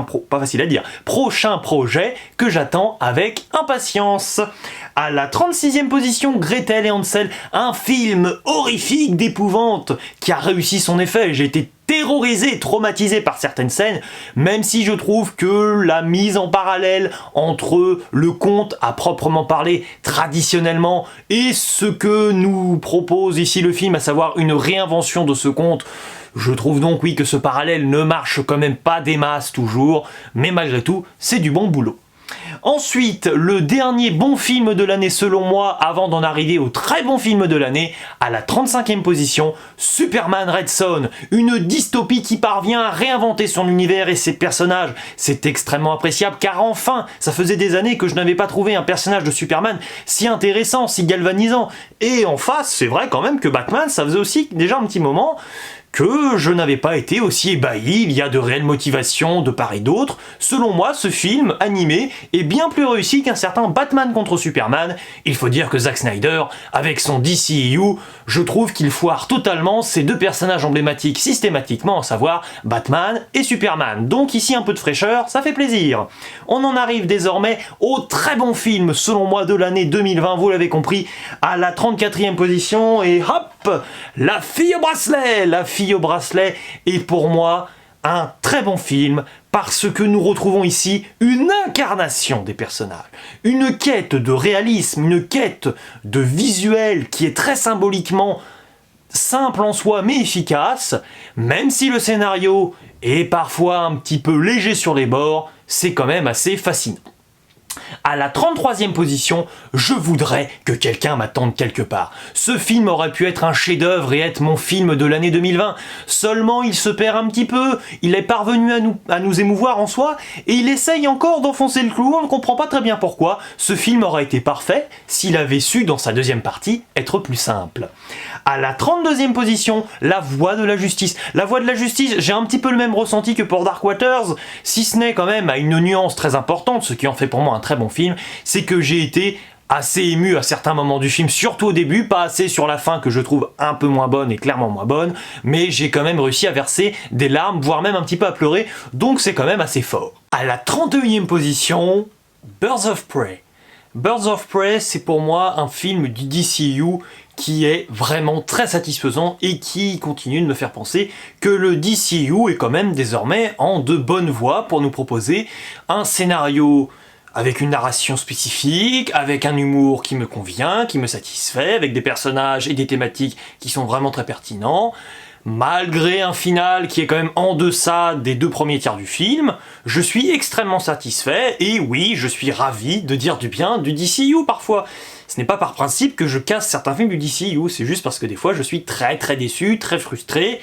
que j'attends avec impatience. À la 36e position, Gretel et Hansel, un film horrifique d'épouvante qui a réussi son effet. J'ai été terrorisé, traumatisé par certaines scènes, même si je trouve que la mise en parallèle entre le conte à proprement parler traditionnellement et ce que nous propose ici le film, à savoir une réinvention de ce conte, je trouve donc oui que ce parallèle ne marche quand même pas des masses toujours, mais malgré tout, c'est du bon boulot. Ensuite, le dernier bon film de l'année selon moi, avant d'en arriver au très bon film de l'année, à la 35e position, Superman Red Son, une dystopie qui parvient à réinventer son univers et ses personnages. C'est extrêmement appréciable car enfin, ça faisait des années que je n'avais pas trouvé un personnage de Superman si intéressant, si galvanisant. Et en face, c'est vrai quand même que Batman, ça faisait aussi déjà un petit moment que je n'avais pas été aussi ébahi, il y a de réelles motivations de part et d'autre. Selon moi, ce film animé est bien plus réussi qu'un certain Batman contre Superman. Il faut dire que Zack Snyder, avec son DCEU, je trouve qu'il foire totalement ces deux personnages emblématiques systématiquement, à savoir Batman et Superman. Donc ici un peu de fraîcheur, ça fait plaisir. On en arrive désormais au très bon film, selon moi, de l'année 2020, vous l'avez compris, à la 34e position, et hop, La fille au bracelet. La fille au bracelet est pour moi un très bon film parce que nous retrouvons ici une incarnation des personnages, une quête de réalisme, une quête de visuel qui est très symboliquement simple en soi mais efficace, même si le scénario est parfois un petit peu léger sur les bords, c'est quand même assez fascinant. À la 33e position, Je voudrais que quelqu'un m'attende quelque part. Ce film aurait pu être un chef-d'œuvre et être mon film de l'année 2020. Seulement, il se perd un petit peu, il est parvenu à nous émouvoir en soi, et il essaye encore d'enfoncer le clou, on ne comprend pas très bien pourquoi. Ce film aurait été parfait s'il avait su, dans sa deuxième partie, être plus simple. À la 32e position, La Voix de la Justice. La Voix de la Justice, j'ai un petit peu le même ressenti que pour Dark Waters, si ce n'est quand même à une nuance très importante, ce qui en fait pour moi un très bon film, c'est que j'ai été assez ému à certains moments du film, surtout au début, pas assez sur la fin que je trouve un peu moins bonne et clairement moins bonne, mais j'ai quand même réussi à verser des larmes, voire même un petit peu à pleurer, donc c'est quand même assez fort. À la 31e position, Birds of Prey. Birds of Prey, c'est pour moi un film du DCU qui est vraiment très satisfaisant et qui continue de me faire penser que le DCU est quand même désormais en de bonne voie pour nous proposer un scénario avec une narration spécifique, avec un humour qui me convient, qui me satisfait, avec des personnages et des thématiques qui sont vraiment très pertinents. Malgré un final qui est quand même en deçà des deux premiers tiers du film, je suis extrêmement satisfait et oui, je suis ravi de dire du bien du DCU parfois. Ce n'est pas par principe que je casse certains films du DCU, c'est juste parce que des fois je suis très déçu, très frustré.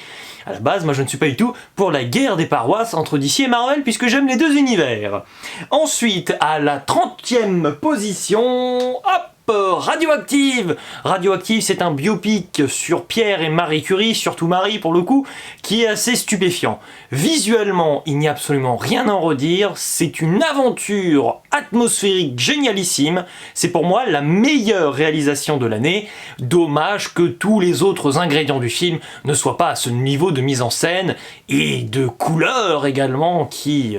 À la base, moi je ne suis pas du tout pour la guerre des paroisses entre DC et Marvel puisque j'aime les deux univers. Ensuite, à la 30e position, hop, Radioactive. Radioactive, c'est un biopic sur Pierre et Marie Curie, surtout Marie pour le coup, qui est assez stupéfiant. Visuellement, il n'y a absolument rien à en redire, c'est une aventure atmosphérique génialissime, c'est pour moi la meilleure réalisation de l'année. Dommage que tous les autres ingrédients du film ne soient pas à ce niveau de mise en scène et de couleur également qui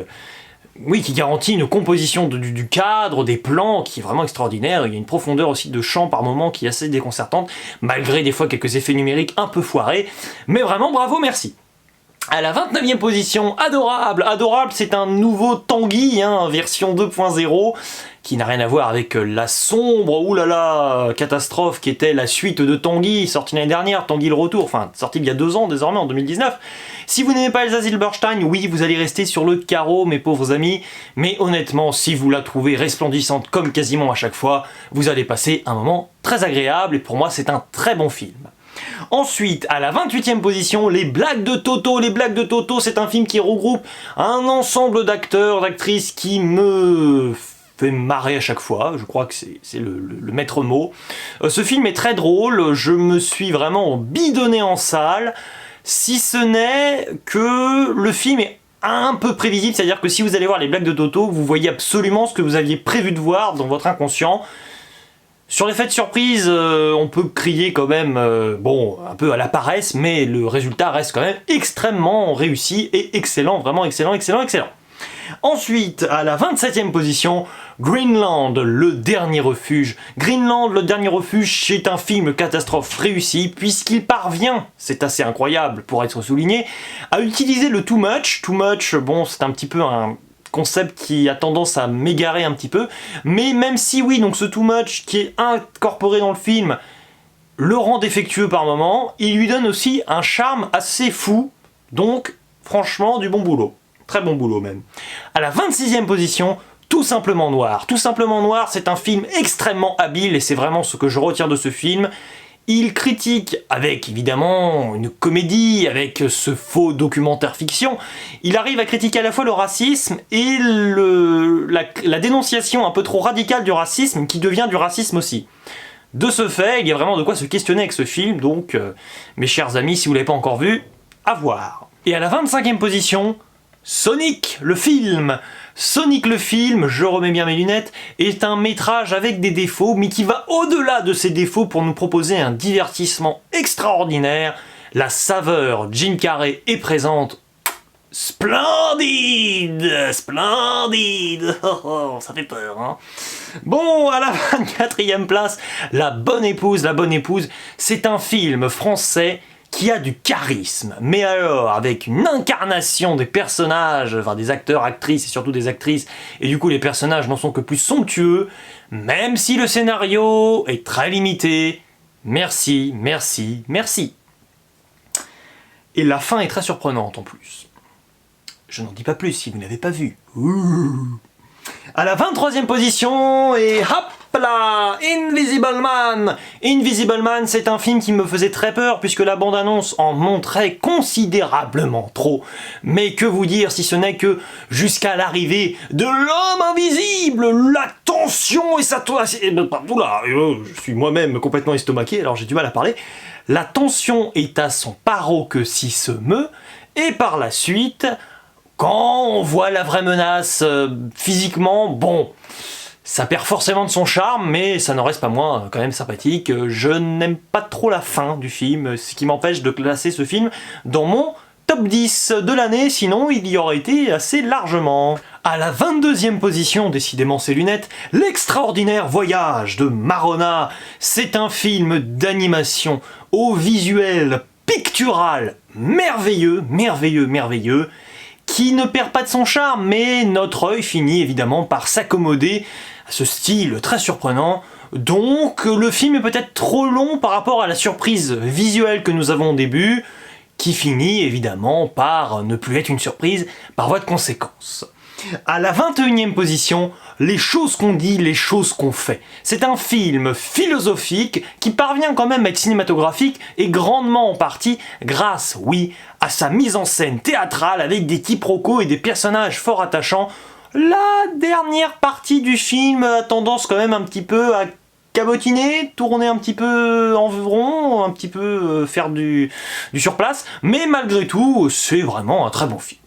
garantit une composition du cadre, des plans qui est vraiment extraordinaire. Il y a une profondeur aussi de champ par moment qui est assez déconcertante, malgré des fois quelques effets numériques un peu foirés. Mais vraiment bravo, merci. À la 29e position, Adorable. Adorable, c'est un nouveau Tanguy, version 2.0, qui n'a rien à voir avec la sombre, catastrophe qui était la suite de Tanguy, sortie l'année dernière, Tanguy le retour, enfin, sortie il y a 2 ans désormais, en 2019. Si vous n'aimez pas Elsa Zilberstein, oui, vous allez rester sur le carreau, mes pauvres amis, mais honnêtement, si vous la trouvez resplendissante comme quasiment à chaque fois, vous allez passer un moment très agréable, et pour moi, c'est un très bon film. Ensuite, à la 28e position, Les Blagues de Toto. Les Blagues de Toto, c'est un film qui regroupe un ensemble d'acteurs, d'actrices qui me fait marrer à chaque fois, je crois que c'est le maître mot. Ce film est très drôle, je me suis vraiment bidonné en salle, si ce n'est que le film est un peu prévisible, c'est-à-dire que si vous allez voir Les Blagues de Toto, vous voyez absolument ce que vous aviez prévu de voir dans votre inconscient. Sur l'effet de surprise, on peut crier quand même, un peu à la paresse, mais le résultat reste quand même extrêmement réussi et excellent, vraiment excellent, excellent, excellent. Ensuite, à la 27e position, Greenland, le dernier refuge. Greenland, le dernier refuge, c'est un film catastrophe réussi, puisqu'il parvient, c'est assez incroyable pour être souligné, à utiliser le too much. Too much, c'est un petit peu un concept qui a tendance à m'égarer un petit peu, mais même si oui, donc ce too much qui est incorporé dans le film le rend défectueux par moment, il lui donne aussi un charme assez fou, donc franchement du bon boulot, très bon boulot même. À la 26e position, Tout simplement noir. Tout simplement noir, c'est un film extrêmement habile et c'est vraiment ce que je retiens de ce film. Il critique, avec évidemment une comédie, avec ce faux documentaire fiction, il arrive à critiquer à la fois le racisme et la dénonciation un peu trop radicale du racisme qui devient du racisme aussi. De ce fait, il y a vraiment de quoi se questionner avec ce film, donc mes chers amis, si vous ne l'avez pas encore vu, à voir. Et à la 25e position, Sonic, le film. Sonic le film, je remets bien mes lunettes, est un métrage avec des défauts, mais qui va au-delà de ces défauts pour nous proposer un divertissement extraordinaire. La saveur Jim Carrey est présente. Splendide! Splendide! Oh, ça fait peur, hein? Bon, à la 24e place, La Bonne Épouse. La Bonne Épouse, c'est un film français qui a du charisme, mais alors avec une incarnation des personnages, enfin des acteurs, actrices et surtout des actrices, et du coup les personnages n'en sont que plus somptueux, même si le scénario est très limité. Merci, merci, merci. Et la fin est très surprenante en plus. Je n'en dis pas plus si vous n'avez pas vu. Ouh. À la 23e position, et hop là, Invisible Man. Invisible Man, c'est un film qui me faisait très peur puisque la bande-annonce en montrait considérablement trop. Mais que vous dire si ce n'est que jusqu'à l'arrivée de l'homme invisible, la tension et sa... Oula, je suis moi-même complètement estomaqué, alors j'ai du mal à parler. La tension est à son paroxysme se meut, et par la suite... Quand on voit la vraie menace physiquement, ça perd forcément de son charme, mais ça n'en reste pas moins quand même sympathique. Je n'aime pas trop la fin du film, ce qui m'empêche de classer ce film dans mon top 10 de l'année, sinon il y aurait été assez largement. À la 22e position, décidément ses lunettes, L'extraordinaire voyage de Marona. C'est un film d'animation au visuel pictural merveilleux, merveilleux, merveilleux, qui ne perd pas de son charme, mais notre œil finit évidemment par s'accommoder à ce style très surprenant. Donc le film est peut-être trop long par rapport à la surprise visuelle que nous avons au début, qui finit évidemment par ne plus être une surprise par voie de conséquence. À la 21e position, Les choses qu'on dit, les choses qu'on fait. C'est un film philosophique qui parvient quand même à être cinématographique et grandement en partie grâce, oui, à sa mise en scène théâtrale avec des quiproquos et des personnages fort attachants. La dernière partie du film a tendance quand même un petit peu à cabotiner, tourner un petit peu en rond, un petit peu faire du surplace, mais malgré tout, c'est vraiment un très bon film.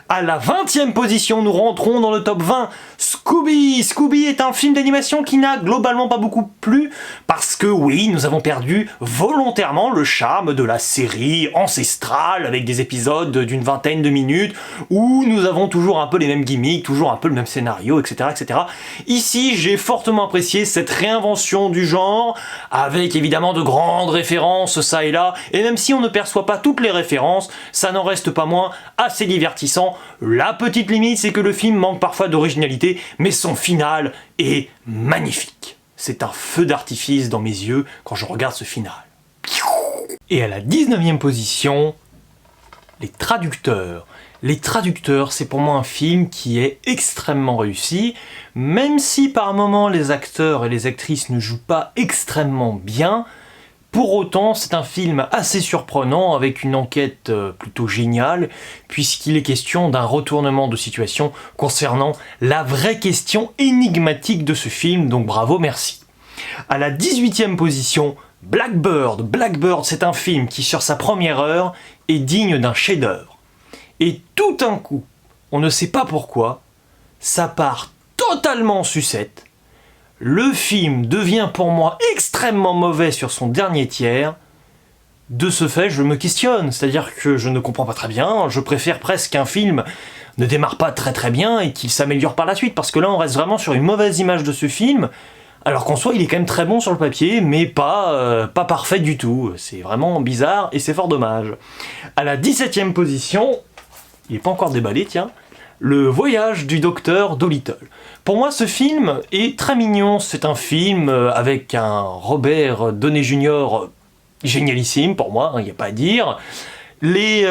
À la 20e position, nous rentrons dans le top 20. Scooby! Scooby est un film d'animation qui n'a globalement pas beaucoup plu, parce que oui, nous avons perdu volontairement le charme de la série ancestrale, avec des épisodes d'une vingtaine de minutes, où nous avons toujours un peu les mêmes gimmicks, toujours un peu le même scénario, etc. etc. Ici, j'ai fortement apprécié cette réinvention du genre, avec évidemment de grandes références ça et là, et même si on ne perçoit pas toutes les références, ça n'en reste pas moins assez divertissant. La petite limite, c'est que le film manque parfois d'originalité, mais son final est magnifique. C'est un feu d'artifice dans mes yeux quand je regarde ce final. Et à la 19e position, Les Traducteurs. Les Traducteurs, c'est pour moi un film qui est extrêmement réussi, même si par moments les acteurs et les actrices ne jouent pas extrêmement bien. Pour autant, c'est un film assez surprenant, avec une enquête plutôt géniale, puisqu'il est question d'un retournement de situation concernant la vraie question énigmatique de ce film, donc bravo, merci. À la 18e position, Blackbird. Blackbird, c'est un film qui, sur sa première heure, est digne d'un chef-d'œuvre. Et tout d'un coup, on ne sait pas pourquoi, ça part totalement en sucette. Le film devient pour moi extrêmement mauvais sur son dernier tiers. De ce fait, je me questionne, c'est-à-dire que je ne comprends pas très bien, je préfère presque qu'un film ne démarre pas très bien et qu'il s'améliore par la suite, parce que là on reste vraiment sur une mauvaise image de ce film, alors qu'en soi il est quand même très bon sur le papier, mais pas parfait du tout. C'est vraiment bizarre et c'est fort dommage. À la 17e position, il n'est pas encore déballé, tiens, Le Voyage du Docteur Dolittle. Pour moi, ce film est très mignon. C'est un film avec un Robert Downey Jr. génialissime, pour moi, il n'y a pas à dire. Les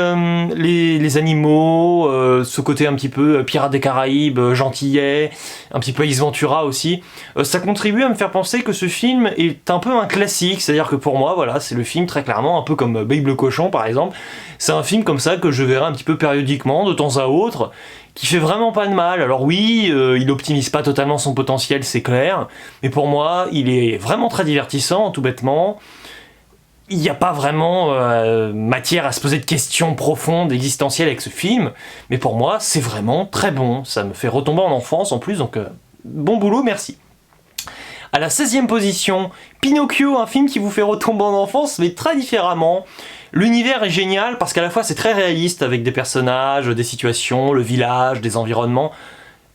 animaux, ce côté un petit peu Pirates des Caraïbes, gentillet, un petit peu Ace Ventura aussi, ça contribue à me faire penser que ce film est un peu un classique, c'est-à-dire que pour moi, voilà, c'est le film très clairement, un peu comme Babe le cochon par exemple, c'est un film comme ça que je verrai un petit peu périodiquement, de temps à autre, qui fait vraiment pas de mal. Alors oui, il optimise pas totalement son potentiel, c'est clair, mais pour moi, il est vraiment très divertissant, tout bêtement. Il n'y a pas vraiment matière à se poser de questions profondes, existentielles avec ce film, mais pour moi, c'est vraiment très bon. Ça me fait retomber en enfance en plus, donc bon boulot, merci. À la 16e position, Pinocchio, un film qui vous fait retomber en enfance, mais très différemment. L'univers est génial parce qu'à la fois c'est très réaliste avec des personnages, des situations, le village, des environnements,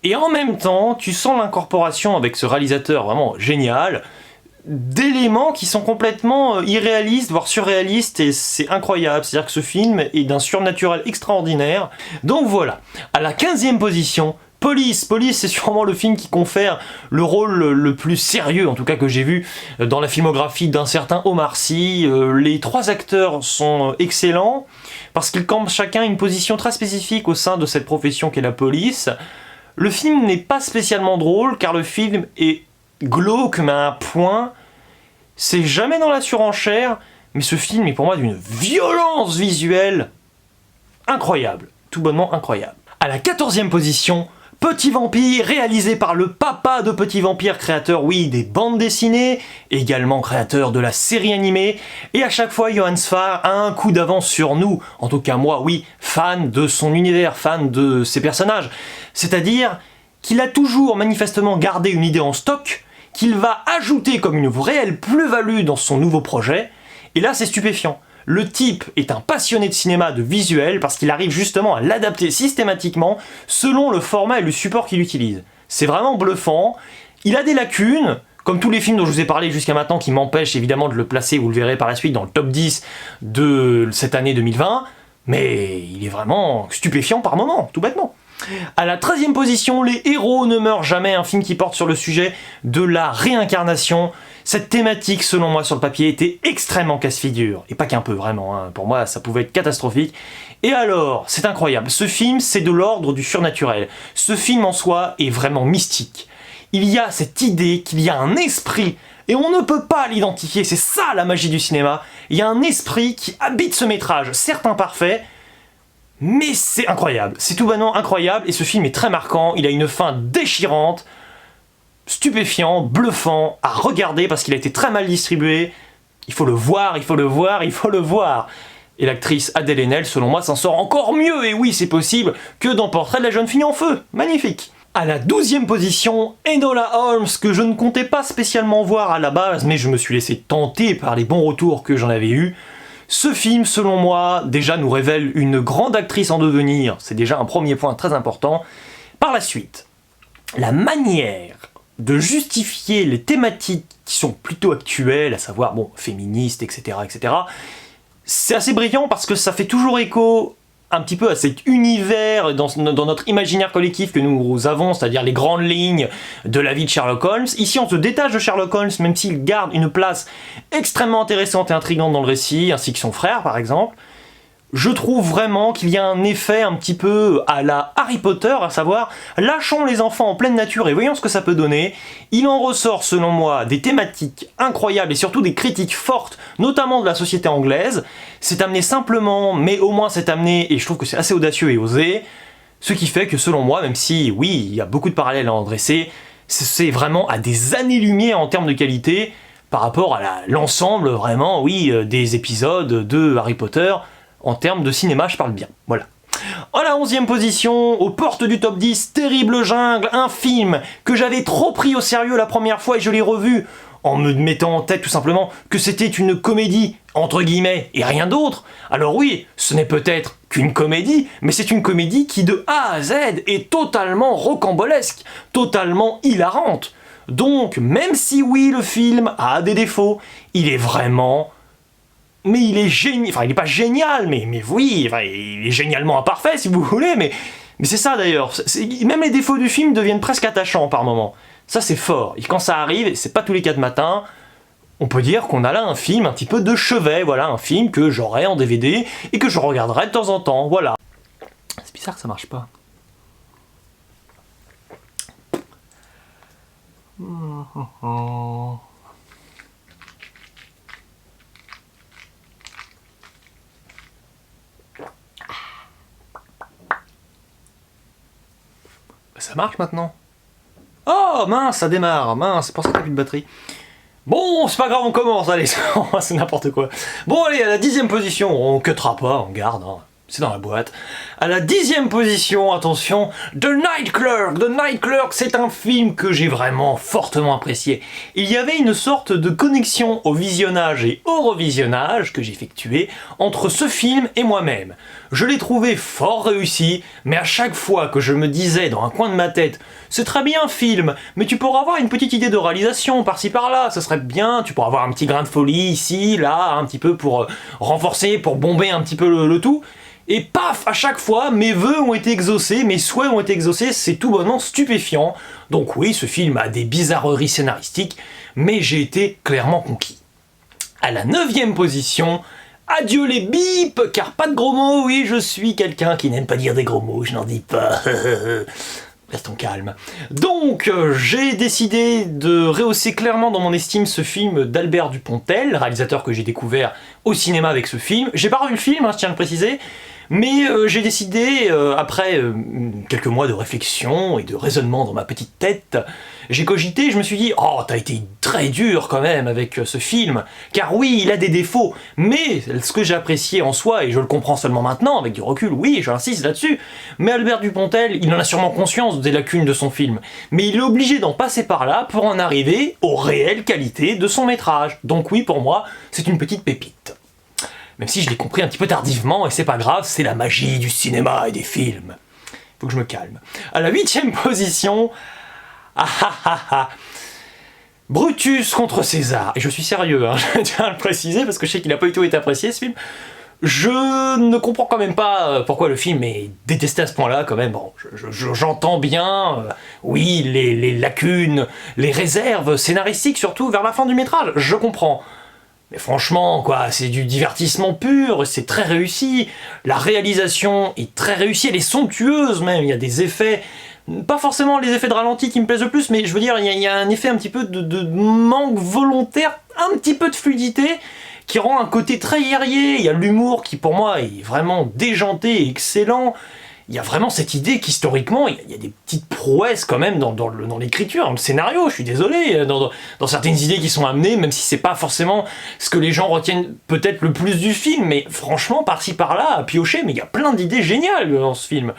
et en même temps, tu sens l'incorporation avec ce réalisateur vraiment génial, d'éléments qui sont complètement irréalistes, voire surréalistes, et c'est incroyable. C'est-à-dire que ce film est d'un surnaturel extraordinaire. Donc voilà, à la 15e position, Police. Police, c'est sûrement le film qui confère le rôle le plus sérieux, en tout cas que j'ai vu dans la filmographie d'un certain Omar Sy. Les trois acteurs sont excellents, parce qu'ils campent chacun une position très spécifique au sein de cette profession qu'est la police. Le film n'est pas spécialement drôle, car le film est glauque, mais à un point, c'est jamais dans la surenchère, mais ce film est pour moi d'une violence visuelle incroyable, tout bonnement incroyable. À la 14e position, Petit Vampire, réalisé par le papa de Petit Vampire, créateur, oui, des bandes dessinées, également créateur de la série animée, et à chaque fois, Johann Sfar a un coup d'avance sur nous, en tout cas moi, oui, fan de son univers, fan de ses personnages, c'est-à-dire qu'il a toujours manifestement gardé une idée en stock, qu'il va ajouter comme une réelle plus-value dans son nouveau projet, et là c'est stupéfiant. Le type est un passionné de cinéma, de visuel, parce qu'il arrive justement à l'adapter systématiquement selon le format et le support qu'il utilise. C'est vraiment bluffant, il a des lacunes, comme tous les films dont je vous ai parlé jusqu'à maintenant, qui m'empêchent évidemment de le placer, vous le verrez par la suite, dans le top 10 de cette année 2020, mais il est vraiment stupéfiant par moments, tout bêtement. À la 13e position, Les Héros ne meurent jamais, un film qui porte sur le sujet de la réincarnation. Cette thématique, selon moi, sur le papier, était extrêmement casse-figure. Et pas qu'un peu, vraiment, hein. Pour moi, ça pouvait être catastrophique. Et alors, c'est incroyable. Ce film, c'est de l'ordre du surnaturel. Ce film, en soi, est vraiment mystique. Il y a cette idée qu'il y a un esprit, et on ne peut pas l'identifier. C'est ça, la magie du cinéma. Il y a un esprit qui habite ce métrage, certes imparfait, mais c'est incroyable, c'est tout bonnement incroyable, et ce film est très marquant, il a une fin déchirante, stupéfiant, bluffant, à regarder parce qu'il a été très mal distribué. Il faut le voir, il faut le voir, il faut le voir. Et l'actrice Adèle Haenel, selon moi, s'en sort encore mieux, et oui, c'est possible, que dans Portrait de la jeune fille en feu. Magnifique. À la 12e position, Enola Holmes, que je ne comptais pas spécialement voir à la base, mais je me suis laissé tenter par les bons retours que j'en avais eus. Ce film, selon moi, déjà nous révèle une grande actrice en devenir, c'est déjà un premier point très important. Par la suite, la manière de justifier les thématiques qui sont plutôt actuelles, à savoir, bon, féministes, etc., etc., c'est assez brillant parce que ça fait toujours écho un petit peu à cet univers dans notre imaginaire collectif que nous avons, c'est-à-dire les grandes lignes de la vie de Sherlock Holmes. Ici, on se détache de Sherlock Holmes, même s'il garde une place extrêmement intéressante et intrigante dans le récit, ainsi que son frère, par exemple. Je trouve vraiment qu'il y a un effet un petit peu à la Harry Potter, à savoir, lâchons les enfants en pleine nature et voyons ce que ça peut donner. Il en ressort, selon moi, des thématiques incroyables et surtout des critiques fortes, notamment de la société anglaise. C'est amené simplement, mais au moins c'est amené, et je trouve que c'est assez audacieux et osé, ce qui fait que, selon moi, même si, oui, il y a beaucoup de parallèles à en dresser, c'est vraiment à des années-lumière en termes de qualité par rapport à l'ensemble, vraiment, oui, des épisodes de Harry Potter. En termes de cinéma, je parle bien. Voilà. À la 11e position, aux portes du top 10, Terrible Jungle, un film que j'avais trop pris au sérieux la première fois et je l'ai revu en me mettant en tête tout simplement que c'était une comédie, entre guillemets, et rien d'autre. Alors oui, ce n'est peut-être qu'une comédie, mais c'est une comédie qui de A à Z est totalement rocambolesque, totalement hilarante. Donc, même si oui, le film a des défauts, il est vraiment... Mais il est génial, enfin il est pas génial, mais oui, enfin, il est génialement imparfait si vous voulez, mais c'est ça d'ailleurs, même les défauts du film deviennent presque attachants par moments. Ça c'est fort, et quand ça arrive, et c'est pas tous les 4 matins, on peut dire qu'on a là un film un petit peu de chevet, voilà, un film que j'aurai en DVD et que je regarderai de temps en temps, voilà. C'est bizarre que ça marche pas. Ça marche maintenant. Oh mince, ça démarre, mince, c'est pour ça qu'il n'y a plus de batterie. Bon, c'est pas grave, on commence, allez, c'est n'importe quoi. Bon allez, à la 10e position, on cuttera pas, on garde, hein. C'est dans la boîte. À la 10e position, attention, The Night Clerk. The Night Clerk, c'est un film que j'ai vraiment fortement apprécié. Il y avait une sorte de connexion au visionnage et au revisionnage que j'effectuais entre ce film et moi-même. Je l'ai trouvé fort réussi, mais à chaque fois que je me disais dans un coin de ma tête « C'est très bien film, mais tu pourras avoir une petite idée de réalisation par-ci par-là, ça serait bien, tu pourras avoir un petit grain de folie ici, là, un petit peu pour renforcer, pour bomber un petit peu le tout », et paf, à chaque fois, mes vœux ont été exaucés, mes souhaits ont été exaucés, c'est tout bonnement stupéfiant. Donc oui, ce film a des bizarreries scénaristiques, mais j'ai été clairement conquis. À la 9e position, adieu les bips, car pas de gros mots, oui, je suis quelqu'un qui n'aime pas dire des gros mots, je n'en dis pas. Restons calmes. Donc, j'ai décidé de rehausser clairement dans mon estime ce film d'Albert Dupontel, réalisateur que j'ai découvert au cinéma avec ce film. J'ai pas revu le film, hein, je tiens à le préciser, mais j'ai décidé, après quelques mois de réflexion et de raisonnement dans ma petite tête, j'ai cogité, je me suis dit « Oh, t'as été très dur quand même avec ce film, car oui, il a des défauts, mais ce que j'ai apprécié en soi, et je le comprends seulement maintenant, avec du recul, oui, j'insiste là-dessus, mais Albert Dupontel, il en a sûrement conscience des lacunes de son film, mais il est obligé d'en passer par là pour en arriver aux réelles qualités de son métrage. Donc oui, pour moi, c'est une petite pépite. Même si je l'ai compris un petit peu tardivement, et c'est pas grave, c'est la magie du cinéma et des films. Faut que je me calme. À la 8e position... Brutus contre César. Et je suis sérieux, hein, je tiens à le préciser, parce que je sais qu'il n'a pas du tout été apprécié, ce film. Je ne comprends quand même pas pourquoi le film est détesté à ce point-là, quand même. Bon, j'entends bien, oui, les lacunes, les réserves scénaristiques, surtout vers la fin du métrage, je comprends. Mais franchement, quoi, c'est du divertissement pur, c'est très réussi. La réalisation est très réussie, elle est somptueuse même, il y a des effets... Pas forcément les effets de ralenti qui me plaisent le plus, mais je veux dire, il y a un effet un petit peu de manque volontaire, un petit peu de fluidité, qui rend un côté très guerrier. Il y a l'humour qui, pour moi, est vraiment déjanté et excellent. il y a vraiment cette idée qu'historiquement, il y a des petites prouesses quand même dans l'écriture, dans le scénario, je suis désolé, dans certaines idées qui sont amenées, même si c'est pas forcément ce que les gens retiennent peut-être le plus du film, mais franchement, par-ci par-là, à piocher, mais il y a plein d'idées géniales dans ce film.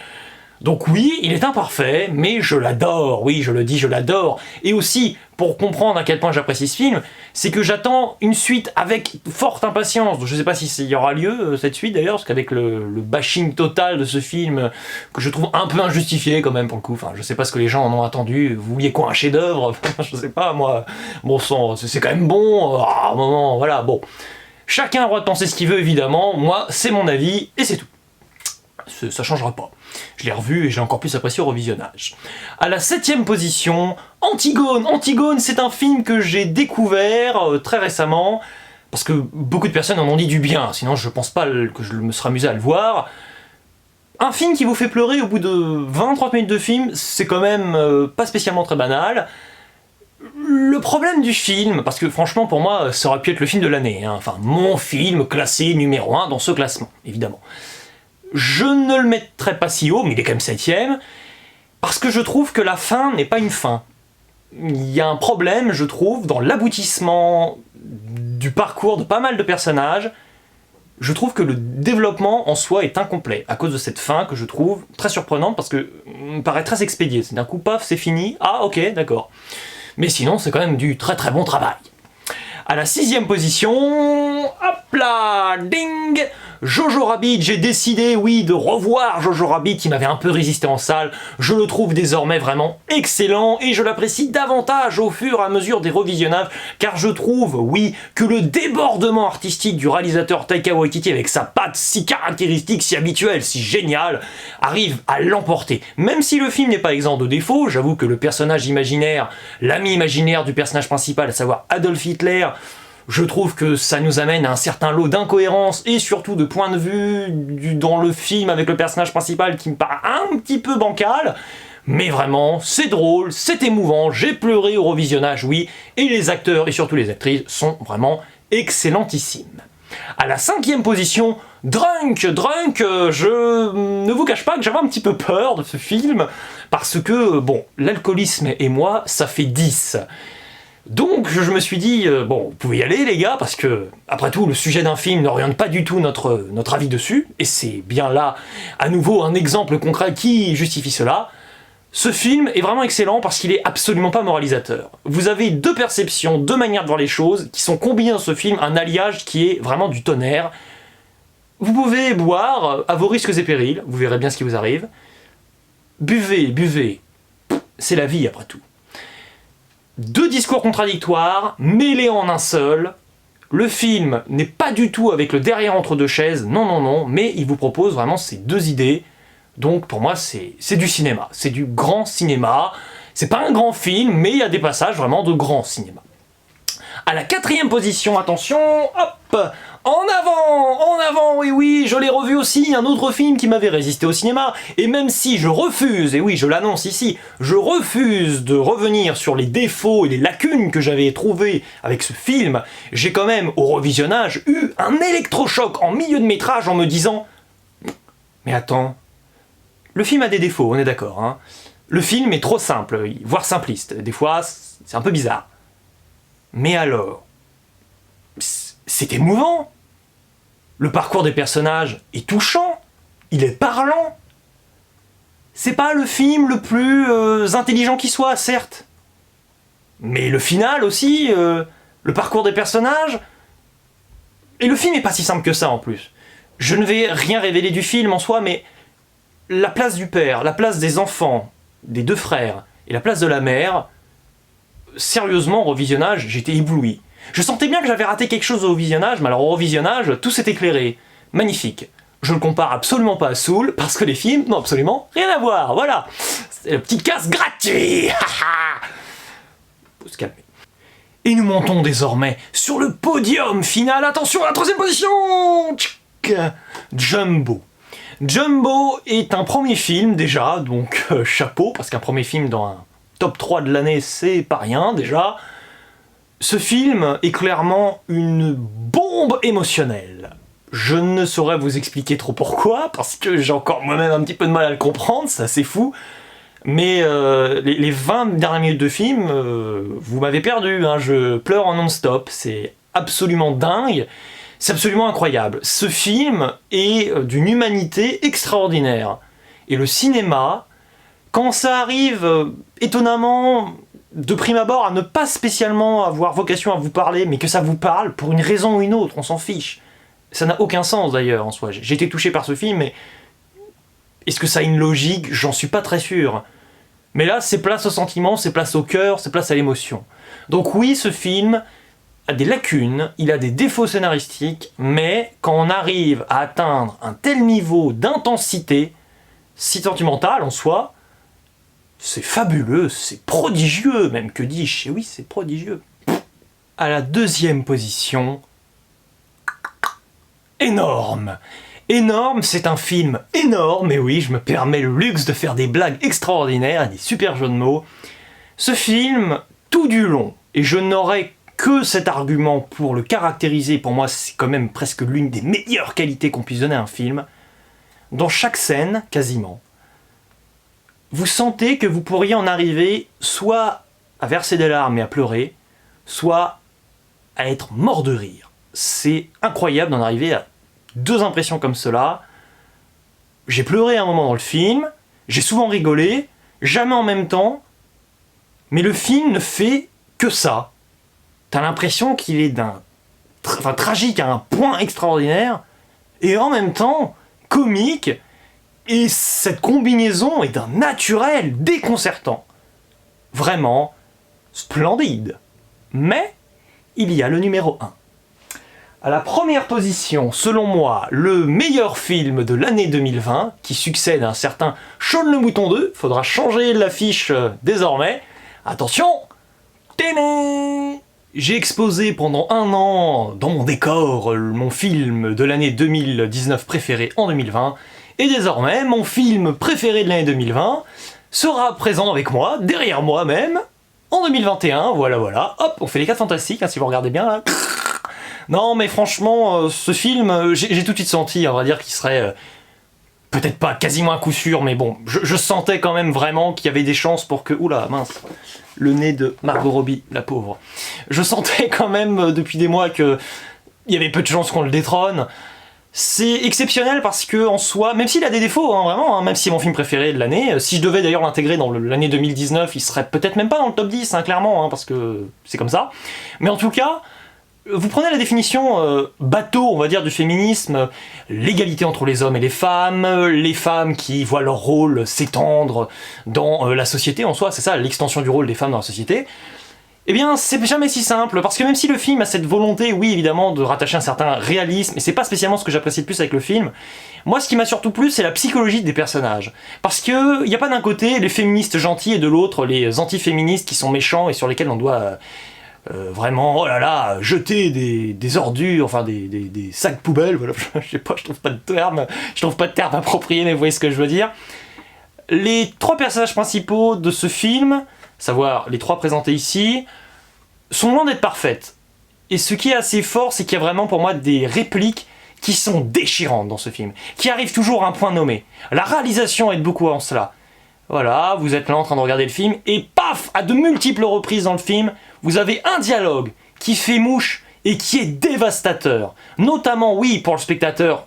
Donc oui, il est imparfait, mais je l'adore, oui, je le dis, je l'adore. Et aussi, pour comprendre à quel point j'apprécie ce film, c'est que j'attends une suite avec forte impatience. Donc, je sais pas si y aura lieu, cette suite d'ailleurs, parce qu'avec le bashing total de ce film, que je trouve un peu injustifié quand même pour le coup, enfin, je sais pas ce que les gens en ont attendu, vous vouliez quoi, un chef-d'œuvre? Je sais pas, moi, bon sang, c'est quand même bon, à un moment, voilà, bon. Chacun a le droit de penser ce qu'il veut, évidemment, moi, c'est mon avis, et c'est tout. Ça changera pas. Je l'ai revu et j'ai encore plus apprécié au revisionnage. À la 7ème position, Antigone. Antigone, c'est un film que j'ai découvert très récemment, parce que beaucoup de personnes en ont dit du bien, sinon je pense pas que je me serais amusé à le voir. Un film qui vous fait pleurer au bout de 20-30 minutes de film, c'est quand même pas spécialement très banal. Le problème du film, parce que franchement pour moi ça aurait pu être le film de l'année, hein, enfin mon film classé numéro 1 dans ce classement, évidemment. Je ne le mettrai pas si haut, mais il est quand même 7ème, parce que je trouve que la fin n'est pas une fin. Il y a un problème, je trouve, dans l'aboutissement du parcours de pas mal de personnages. Je trouve que le développement en soi est incomplet, à cause de cette fin que je trouve très surprenante, parce que me paraît très expédiée. C'est d'un coup, paf, c'est fini, ah ok, d'accord. Mais sinon, c'est quand même du très très bon travail. À la 6ème position, hop là, ding, Jojo Rabbit, j'ai décidé, oui, de revoir Jojo Rabbit, qui m'avait un peu résisté en salle. Je le trouve désormais vraiment excellent et je l'apprécie davantage au fur et à mesure des revisionnages, car je trouve, oui, que le débordement artistique du réalisateur Taika Waititi avec sa patte si caractéristique, si habituelle, si géniale, arrive à l'emporter. Même si le film n'est pas exempt de défauts, j'avoue que le personnage imaginaire, l'ami imaginaire du personnage principal, à savoir Adolf Hitler, je trouve que ça nous amène à un certain lot d'incohérences et surtout de points de vue dans le film avec le personnage principal qui me paraît un petit peu bancal, mais vraiment, c'est drôle, c'est émouvant, j'ai pleuré au revisionnage, oui, et les acteurs et surtout les actrices sont vraiment excellentissimes. À la 5ème position, Drunk, je ne vous cache pas que j'avais un petit peu peur de ce film, parce que, bon, l'alcoolisme et moi, ça fait 10. Donc je me suis dit, bon, vous pouvez y aller les gars, parce que, après tout, le sujet d'un film n'oriente pas du tout notre avis dessus, et c'est bien là, à nouveau, un exemple concret qui justifie cela. Ce film est vraiment excellent parce qu'il est absolument pas moralisateur. Vous avez deux perceptions, deux manières de voir les choses, qui sont combinées dans ce film, un alliage qui est vraiment du tonnerre. Vous pouvez boire à vos risques et périls, vous verrez bien ce qui vous arrive. Buvez, c'est la vie après tout. Deux discours contradictoires, mêlés en un seul. Le film n'est pas du tout avec le derrière entre deux chaises, non, mais il vous propose vraiment ces deux idées. Donc pour moi c'est du cinéma, c'est du grand cinéma. C'est pas un grand film, mais il y a des passages vraiment de grand cinéma. À la 4ème position, attention, hop, en avant, oui, je l'ai revu aussi, un autre film qui m'avait résisté au cinéma, et même si je refuse, et oui, je l'annonce ici, je refuse de revenir sur les défauts et les lacunes que j'avais trouvés avec ce film, j'ai quand même, au revisionnage, eu un électrochoc en milieu de métrage en me disant « Mais attends, le film a des défauts, on est d'accord, hein. Le film est trop simple, voire simpliste, des fois c'est un peu bizarre. Mais alors, c'est émouvant. Le parcours des personnages est touchant, il est parlant. C'est pas le film le plus intelligent qui soit, certes. Mais le final aussi, le parcours des personnages... Et le film est pas si simple que ça en plus. Je ne vais rien révéler du film en soi, mais la place du père, la place des enfants, des deux frères, et la place de la mère... Sérieusement, au revisionnage, j'étais ébloui. Je sentais bien que j'avais raté quelque chose au visionnage, mais alors au revisionnage, tout s'est éclairé. Magnifique. Je ne compare absolument pas à Soul, parce que les films n'ont absolument rien à voir, voilà. C'est le petit casse gratuit. Faut se calmer. Et nous montons désormais sur le podium final. Attention à la 3ème position. Jumbo. Jumbo est un premier film déjà, donc chapeau, parce qu'un premier film dans un top 3 de l'année, c'est pas rien déjà. Ce film est clairement une bombe émotionnelle. Je ne saurais vous expliquer trop pourquoi, parce que j'ai encore moi-même un petit peu de mal à le comprendre, c'est assez fou. Mais les 20 dernières minutes de film, vous m'avez perdu, hein, je pleure en non-stop, c'est absolument dingue, c'est absolument incroyable. Ce film est d'une humanité extraordinaire. Et le cinéma, quand ça arrive étonnamment, de prime abord, à ne pas spécialement avoir vocation à vous parler, mais que ça vous parle pour une raison ou une autre, on s'en fiche. Ça n'a aucun sens d'ailleurs en soi. J'ai été touché par ce film, mais est-ce que ça a une logique? J'en suis pas très sûr. Mais là, c'est place au sentiment, c'est place au cœur, c'est place à l'émotion. Donc oui, ce film a des lacunes, il a des défauts scénaristiques, mais quand on arrive à atteindre un tel niveau d'intensité, si sentimentale en soi, c'est fabuleux, c'est prodigieux même, que dis-je? Et oui, c'est prodigieux. À la deuxième position, Énorme. Énorme, c'est un film énorme, et oui, je me permets le luxe de faire des blagues extraordinaires et des super jeux de mots. Ce film, tout du long, et je n'aurai que cet argument pour le caractériser, pour moi c'est quand même presque l'une des meilleures qualités qu'on puisse donner à un film, dans chaque scène, quasiment, vous sentez que vous pourriez en arriver soit à verser des larmes et à pleurer, soit à être mort de rire. C'est incroyable d'en arriver à deux impressions comme cela. J'ai pleuré un moment dans le film, j'ai souvent rigolé, jamais en même temps, mais le film ne fait que ça. T'as l'impression qu'il est tragique à un point extraordinaire, et en même temps comique, et cette combinaison est d'un naturel déconcertant. Vraiment splendide. Mais il y a le numéro 1. À la première position, selon moi, le meilleur film de l'année 2020, qui succède à un certain Shaun le Mouton 2, faudra changer l'affiche désormais. Attention, téné. J'ai exposé pendant un an dans mon décor mon film de l'année 2019 préféré en 2020, et désormais mon film préféré de l'année 2020 sera présent avec moi, derrière moi même, en 2021, voilà, hop, on fait les 4 fantastiques, hein, si vous regardez bien là. Non mais franchement, ce film, j'ai tout de suite senti, on va dire, qu'il serait peut-être pas quasiment à coup sûr, mais bon, je sentais quand même vraiment qu'il y avait des chances pour que... Oula, mince, le nez de Margot Robbie, la pauvre. Je sentais quand même depuis des mois qu'il y avait peu de chances qu'on le détrône. C'est exceptionnel parce que en soi, même s'il a des défauts, hein, vraiment, hein, même si c'est mon film préféré de l'année, si je devais d'ailleurs l'intégrer dans l'année 2019, il serait peut-être même pas dans le top 10, hein, clairement, hein, parce que c'est comme ça. Mais en tout cas... Vous prenez la définition bateau, on va dire, du féminisme, l'égalité entre les hommes et les femmes qui voient leur rôle s'étendre dans la société en soi, c'est ça, l'extension du rôle des femmes dans la société. Eh bien, c'est jamais si simple, parce que même si le film a cette volonté, oui, évidemment, de rattacher un certain réalisme, et c'est pas spécialement ce que j'apprécie le plus avec le film, moi, ce qui m'a surtout plu, c'est la psychologie des personnages. Parce que, y a pas d'un côté les féministes gentils, et de l'autre, les anti-féministes qui sont méchants, et sur lesquels on doit... vraiment, oh là là, jeter des ordures, enfin des sacs poubelles, voilà, je sais pas, je trouve pas de terme approprié, mais vous voyez ce que je veux dire. Les 3 personnages principaux de ce film, savoir les 3 présentés ici, sont loin d'être parfaites. Et ce qui est assez fort, c'est qu'il y a vraiment pour moi des répliques qui sont déchirantes dans ce film, qui arrivent toujours à un point nommé. La réalisation aide beaucoup en cela. Voilà, vous êtes là en train de regarder le film, et paf, à de multiples reprises dans le film, vous avez un dialogue qui fait mouche et qui est dévastateur. Notamment, oui, pour le spectateur,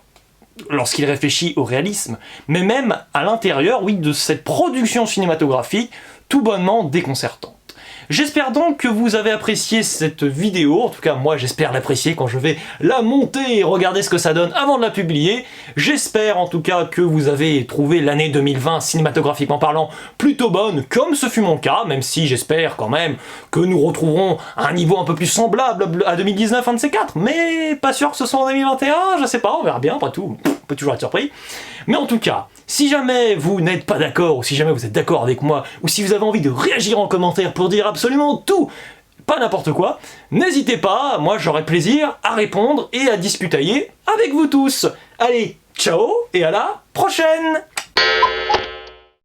lorsqu'il réfléchit au réalisme, mais même à l'intérieur, oui, de cette production cinématographique tout bonnement déconcertante. J'espère donc que vous avez apprécié cette vidéo, en tout cas moi j'espère l'apprécier quand je vais la monter et regarder ce que ça donne avant de la publier. J'espère en tout cas que vous avez trouvé l'année 2020 cinématographiquement parlant plutôt bonne, comme ce fut mon cas, même si j'espère quand même que nous retrouverons un niveau un peu plus semblable à 2019, un de ces 4, mais pas sûr que ce soit en 2021, je sais pas, on verra bien, après tout, on peut toujours être surpris. Mais en tout cas, si jamais vous n'êtes pas d'accord, ou si jamais vous êtes d'accord avec moi, ou si vous avez envie de réagir en commentaire pour dire absolument tout, pas n'importe quoi, n'hésitez pas, moi j'aurai plaisir à répondre et à discutailler avec vous tous. Allez, ciao et à la prochaine!